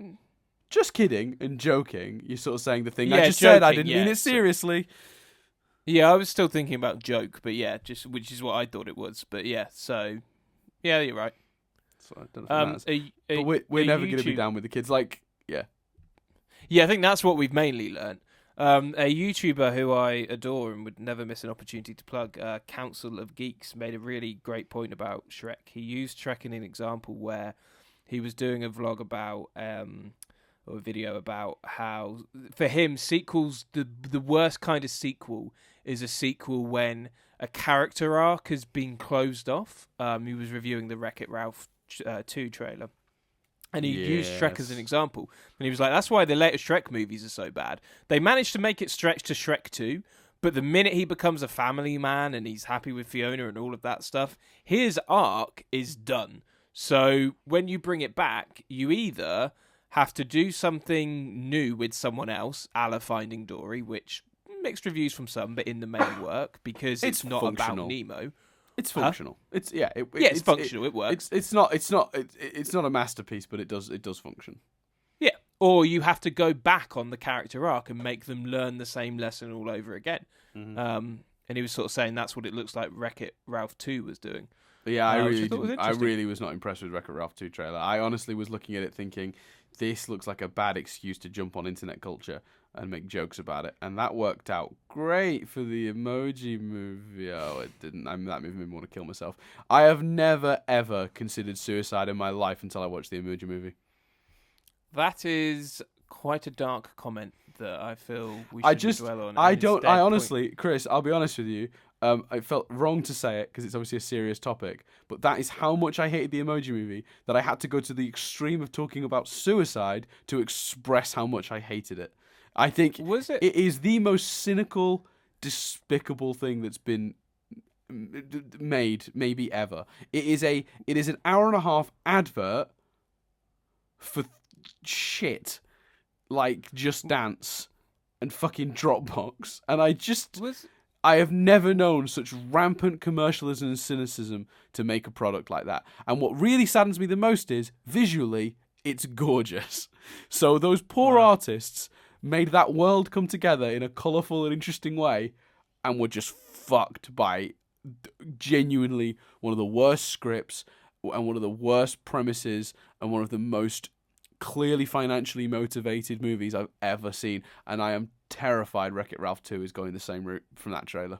Just kidding and joking. You're sort of saying the thing Yeah, I just joking, said. I didn't mean yeah, it seriously. Yeah, I was still thinking about joke, but yeah, just which is what I thought it was. But yeah, so yeah, you're right. So I don't know if that matters. But we're never going to be down with the kids. Like, yeah. Yeah, I think that's what we've mainly learned. A YouTuber who I adore and would never miss an opportunity to plug, Council of Geeks, made a really great point about Shrek. He used Shrek in an example where he was doing a vlog about, or a video about how, for him, sequels, the worst kind of sequel is a sequel when a character arc has been closed off. He was reviewing the Wreck-It Ralph 2 trailer. And he used Shrek as an example. And he was like, that's why the latest Shrek movies are so bad. They managed to make it stretch to Shrek 2, but the minute he becomes a family man and he's happy with Fiona and all of that stuff, his arc is done. So when you bring it back, you either have to do something new with someone else, a la Finding Dory, which mixed reviews from some, but in the main work, because it's not functional. About Nemo. It's functional. It's it's functional. It works. It's not a masterpiece, but it does function. Yeah. Or you have to go back on the character arc and make them learn the same lesson all over again. Mm-hmm. And he was sort of saying that's what it looks like Wreck-It Ralph 2 was doing. But yeah, I really was not impressed with Wreck-It Ralph 2 trailer. I honestly was looking at it thinking, this looks like a bad excuse to jump on internet culture and make jokes about it. And that worked out great for the Emoji Movie. Oh, it didn't. That made me want to kill myself. I have never, ever considered suicide in my life until I watched the Emoji Movie. That is quite a dark comment that I feel we should dwell on. I honestly, Chris, I'll be honest with you. I felt wrong to say it because it's obviously a serious topic, but that is how much I hated the Emoji Movie that I had to go to the extreme of talking about suicide to express how much I hated it. I think it is the most cynical, despicable thing that's been made maybe ever. It is an hour and a half advert for shit like Just Dance and fucking Dropbox, and I have never known such rampant commercialism and cynicism to make a product like that. And what really saddens me the most is, visually, it's gorgeous. So those poor artists made that world come together in a colourful and interesting way and were just fucked by genuinely one of the worst scripts and one of the worst premises and one of the most clearly financially motivated movies I've ever seen. And I am terrified Wreck-It Ralph 2 is going the same route from that trailer.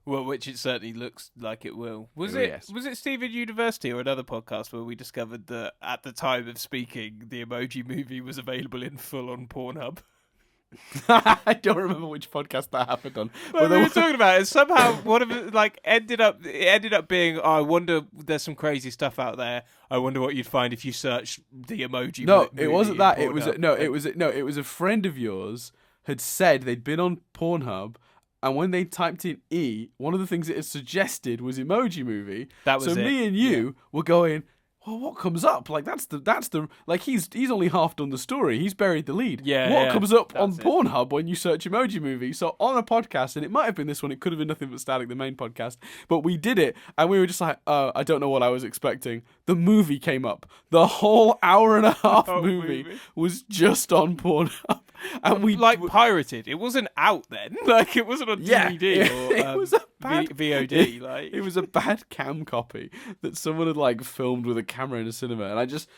Well, which it certainly looks like it will. Was it Stephen University or another podcast where we discovered that at the time of speaking, the Emoji Movie was available in full on Pornhub? I don't remember which podcast that happened on. But we were talking about it. Somehow one of it ended up being, I wonder, there's some crazy stuff out there. I wonder what you'd find if you search the Emoji Movie. It wasn't that. It was a friend of yours had said they'd been on Pornhub, and when they typed in E, one of the things it had suggested was Emoji Movie. That was so it. Me and you were going, well, what comes up? Like that's the like he's only half done the story. He's buried the lead. What comes up on Pornhub when you search Emoji Movie? So on a podcast, and it might have been this one, it could have been Nothing But Static, the main podcast, but we did it, and we were just like, I don't know what I was expecting. The movie came up. The whole hour and a half movie was just on Pornhub. And we pirated. It wasn't out then. Like it wasn't on DVD or it was a bad VOD. It was a bad cam copy that someone had filmed with a camera in a cinema. And I just,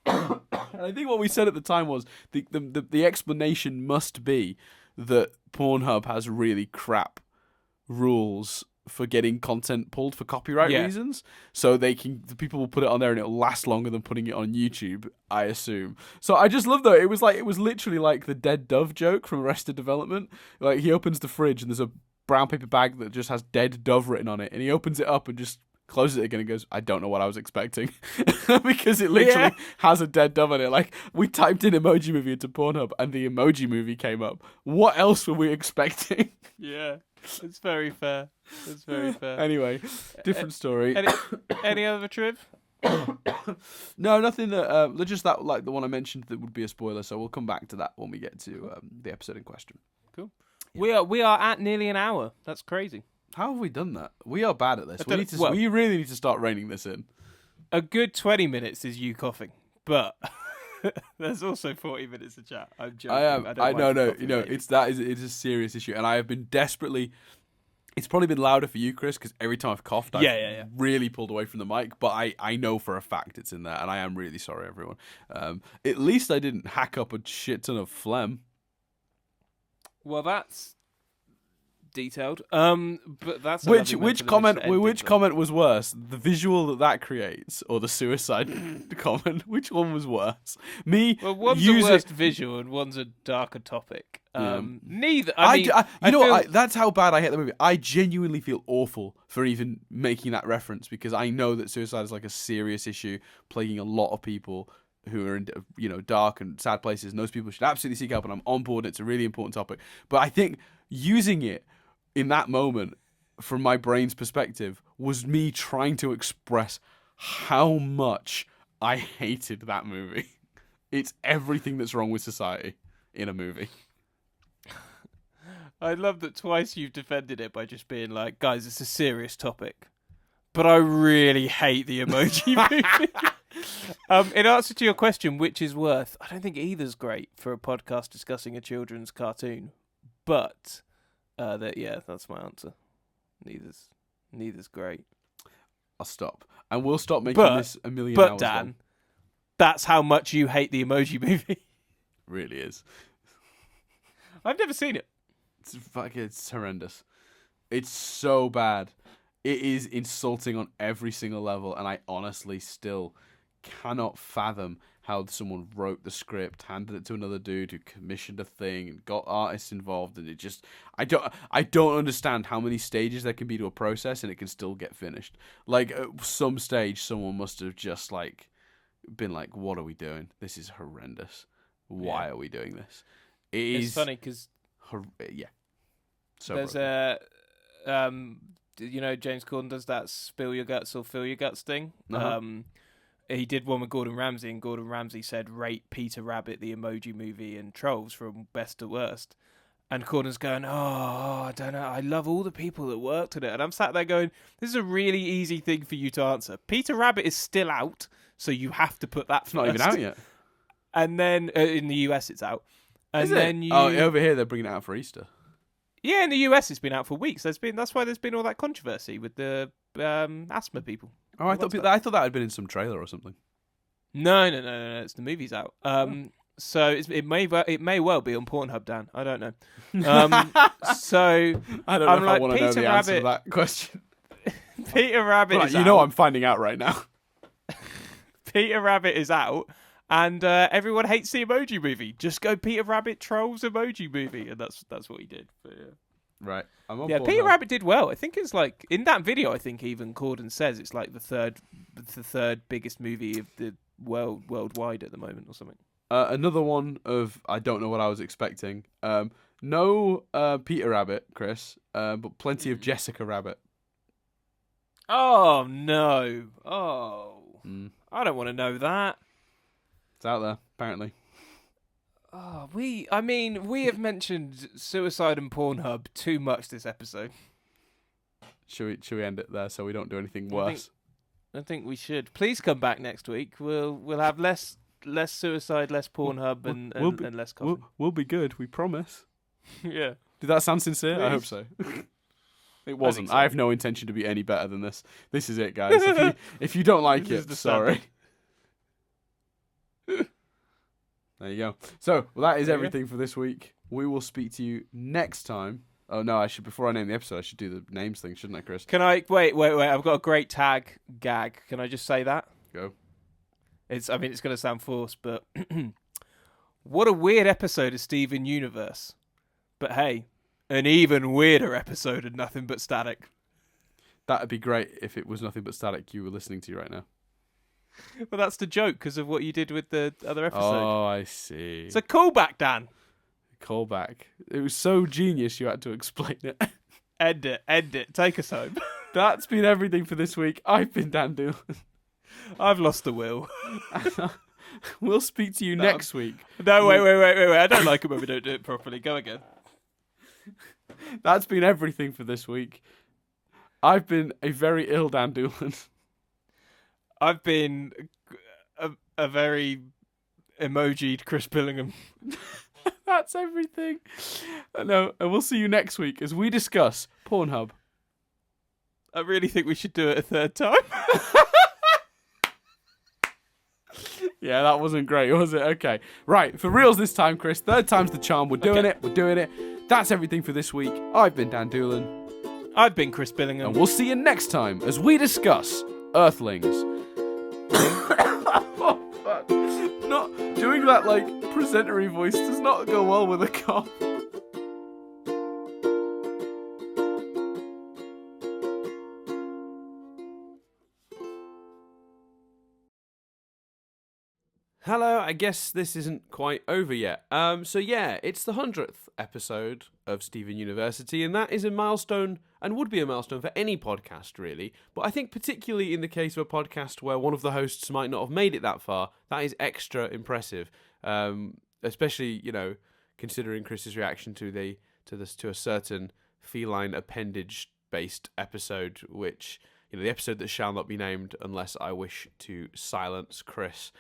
and I think what we said at the time was the explanation must be that Pornhub has really crap rules for getting content pulled for copyright Yeah. reasons, so the people will put it on there and it'll last longer than putting it on YouTube, I assume. So I just love though, it was literally like the dead dove joke from Arrested Development. Like he opens the fridge and there's a brown paper bag that just has dead dove written on it, and he opens it up and just closes it again and goes, I don't know what I was expecting. Because it literally has a dead dove on it. Like, we typed in Emoji Movie into Pornhub and the Emoji Movie came up. What else were we expecting? Yeah, it's very fair. It's very fair. Anyway, different story. Any other trip? No, nothing that, just that, like the one I mentioned that would be a spoiler, so we'll come back to that when we get to the episode in question. Cool. Yeah. We are at nearly an hour. That's crazy. How have we done that? We are bad at this. We We really need to start reining this in. A good 20 minutes is you coughing, but there's also 40 minutes of chat. I'm joking. It's a serious issue, and I have been desperately. It's probably been louder for you, Chris, because every time I've coughed, I've really pulled away from the mic. But I know for a fact it's in there, and I am really sorry, everyone. At least I didn't hack up a shit ton of phlegm. Well, that's detailed. But that's which comment was worse? The visual that creates, or the suicide comment? Which one was worse? Me. Well, one's a worst visual and one's a darker topic. Neither. That's how bad I hate the movie. I genuinely feel awful for even making that reference, because I know that suicide is like a serious issue plaguing a lot of people who are in, dark and sad places, and those people should absolutely seek help, and I'm on board. It's a really important topic. But I think using it in that moment, from my brain's perspective, was me trying to express how much I hated that movie. It's everything that's wrong with society in a movie. I love that twice you've defended it by just being like, guys, it's a serious topic, but I really hate the Emoji Movie. In answer to your question, which is worth, I don't think either's great for a podcast discussing a children's cartoon, but that's my answer. Neither's great. I'll stop. And we'll stop making this a million hours long. But Dan, that's how much you hate the Emoji Movie. Really is. I've never seen it. It's horrendous. It's so bad. It is insulting on every single level, and I honestly still cannot fathom how someone wrote the script, handed it to another dude who commissioned a thing and got artists involved, and it just I don't understand how many stages there can be to a process and it can still get finished. Like at some stage someone must have just like been like, what are we doing? This is horrendous. Why are we doing this? It's funny because so there's James Corden does that spill your guts or fill your guts thing. Uh-huh. He did one with Gordon Ramsay, and Gordon Ramsay said, rate Peter Rabbit, the Emoji Movie, and Trolls from best to worst. And Gordon's going, I don't know, I love all the people that worked on it. And I'm sat there going, this is a really easy thing for you to answer. Peter Rabbit is still out, so you have to put that first. It's not even out yet. And then, in the US it's out. And is then it? Over here they're bringing it out for Easter. Yeah, in the US it's been out for weeks. That's why there's been all that controversy with the asthma people. Oh, I thought that had been in some trailer or something. No. It's the movie's out. So it may well be on Pornhub, Dan. I don't know. So I don't know if I want to know the answer to that question. Peter Rabbit is out. I'm finding out right now. Peter Rabbit is out, and everyone hates the Emoji Movie. Just go Peter Rabbit Trolls Emoji Movie, and that's what he did. But, yeah. Right. I'm on Peter Rabbit did well. I think it's like in that video. I think even Corden says it's like the third biggest movie of the worldwide at the moment or something. Another one of I don't know what I was expecting. No Peter Rabbit, Chris, but plenty of Jessica Rabbit. Oh no! Oh, I don't want to know that. It's out there apparently. Oh, we have mentioned suicide and Pornhub too much this episode. Should we end it there so we don't do anything worse? I think we should. Please come back next week. We'll have less suicide, less Pornhub, and less coffee. We'll be good. We promise. Yeah. Did that sound sincere? Please. I hope so. It wasn't. I have no intention to be any better than this. This is it, guys. If you don't like it, sorry. There you go. So, that is everything for this week. We will speak to you next time Oh no, I should. Before I name the episode, I should do the names thing, shouldn't I, Chris? Can I wait? I've got a great gag. Can I just say that? Go. It's going to sound forced, but what a weird episode of Steven Universe. But hey, an even weirder episode of Nothing But Static. That'd be great if it was Nothing But Static you were listening to right now. Well, that's the joke because of what you did with the other episode. Oh, I see. It's a callback, Dan. Callback. It was so genius you had to explain it. End it. Take us home. That's been everything for this week. I've been Dan Doolan. I've lost the will. We'll speak to you next week. No, wait. I don't like it when we don't do it properly. Go again. That's been everything for this week. I've been a very ill Dan Doolan. I've been a very emojied Chris Billingham. That's everything. No, and we'll see you next week as we discuss Pornhub. I really think we should do it a third time. Yeah, that wasn't great, was it? Okay. Right, for reals this time, Chris. Third time's the charm. We're doing it. We're doing it. That's everything for this week. I've been Dan Doolan. I've been Chris Billingham. And we'll see you next time as we discuss Earthlings. Oh, fuck. Not doing that, like, presentery voice does not go well with a cough. Hello, I guess this isn't quite over yet. So yeah, it's the 100th episode of Steven University, and that is a milestone, and would be a milestone for any podcast, really. But I think particularly in the case of a podcast where one of the hosts might not have made it that far, that is extra impressive. Especially, considering Chris's reaction to a certain feline appendage-based episode, which, the episode that shall not be named unless I wish to silence Chris.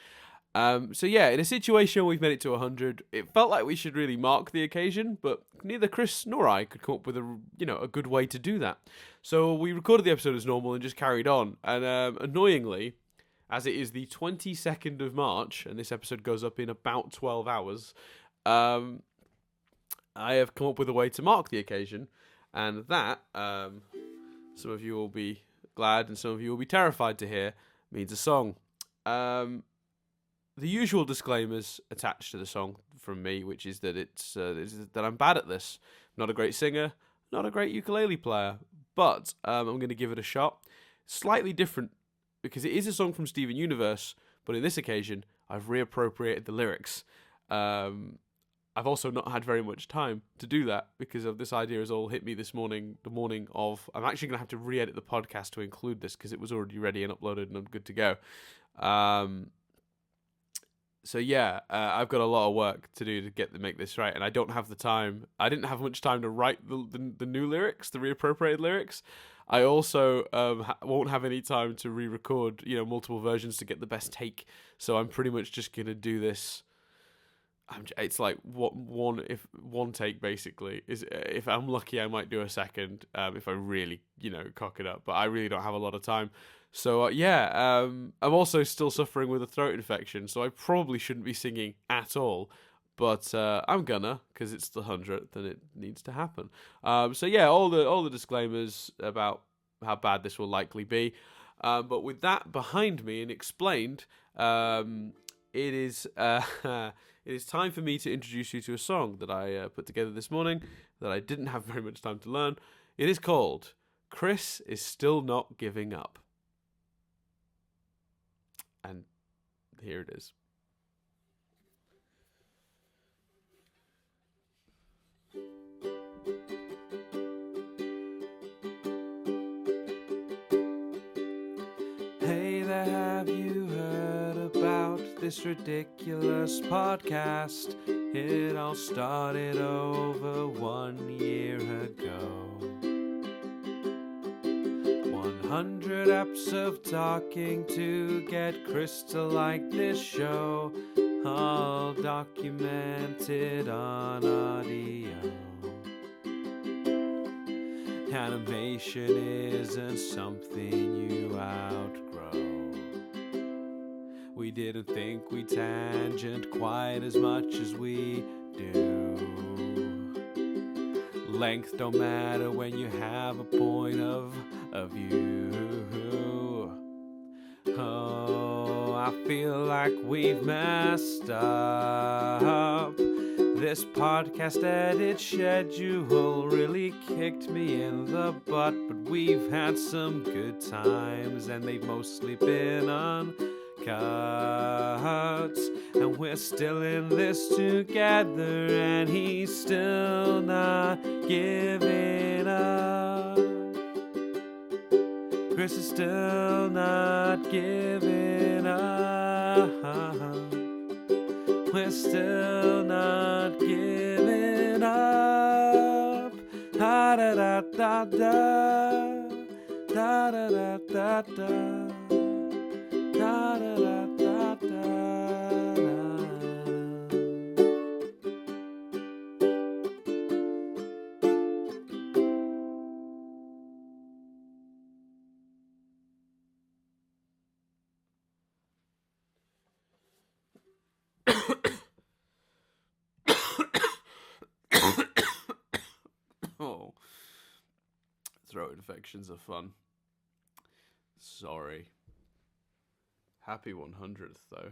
So yeah, in a situation where we've made it to 100, it felt like we should really mark the occasion, but neither Chris nor I could come up with a good way to do that. So we recorded the episode as normal and just carried on. And annoyingly, as it is the 22nd of March, and this episode goes up in about 12 hours, I have come up with a way to mark the occasion, and that, some of you will be glad and some of you will be terrified to hear, means a song. The usual disclaimers attached to the song from me, which is that that I'm bad at this. Not a great singer, not a great ukulele player, but I'm going to give it a shot. Slightly different, because it is a song from Steven Universe, but in this occasion, I've reappropriated the lyrics. I've also not had very much time to do that, because of this idea has all hit me this morning, the morning of... I'm actually going to have to re-edit the podcast to include this, because it was already ready and uploaded and I'm good to go. So yeah, I've got a lot of work to do to make this right, and I don't have the time. I didn't have much time to write the new lyrics, the reappropriated lyrics. I also won't have any time to re-record, multiple versions to get the best take. So I'm pretty much just gonna do this. It's like one take basically. If I'm lucky, I might do a second. If I really cock it up, but I really don't have a lot of time. So I'm also still suffering with a throat infection, so I probably shouldn't be singing at all. But I'm gonna, because it's the 100th and it needs to happen. All the disclaimers about how bad this will likely be. But with that behind me and explained, it is time for me to introduce you to a song that I put together this morning that I didn't have very much time to learn. It is called "Chris is Still Not Giving Up." And here it is. Hey there, have you heard about this ridiculous podcast? It all started over 1 year ago. 100 apps of talking to get Chris to like this show, all documented on audio. Animation isn't something you outgrow. We didn't think we tangent quite as much as we do. length don't matter when you have a point of view. Oh, I feel like we've messed up. This podcast edit schedule really kicked me in the butt, but we've had some good times and they've mostly been uncut. And we're still in this together and he's still not giving up. Chris is still not giving up. We're still not giving up. Da da da da da. Da da da da da. Da da da da da. Oh, throat infections are fun. Sorry. Happy 100th though.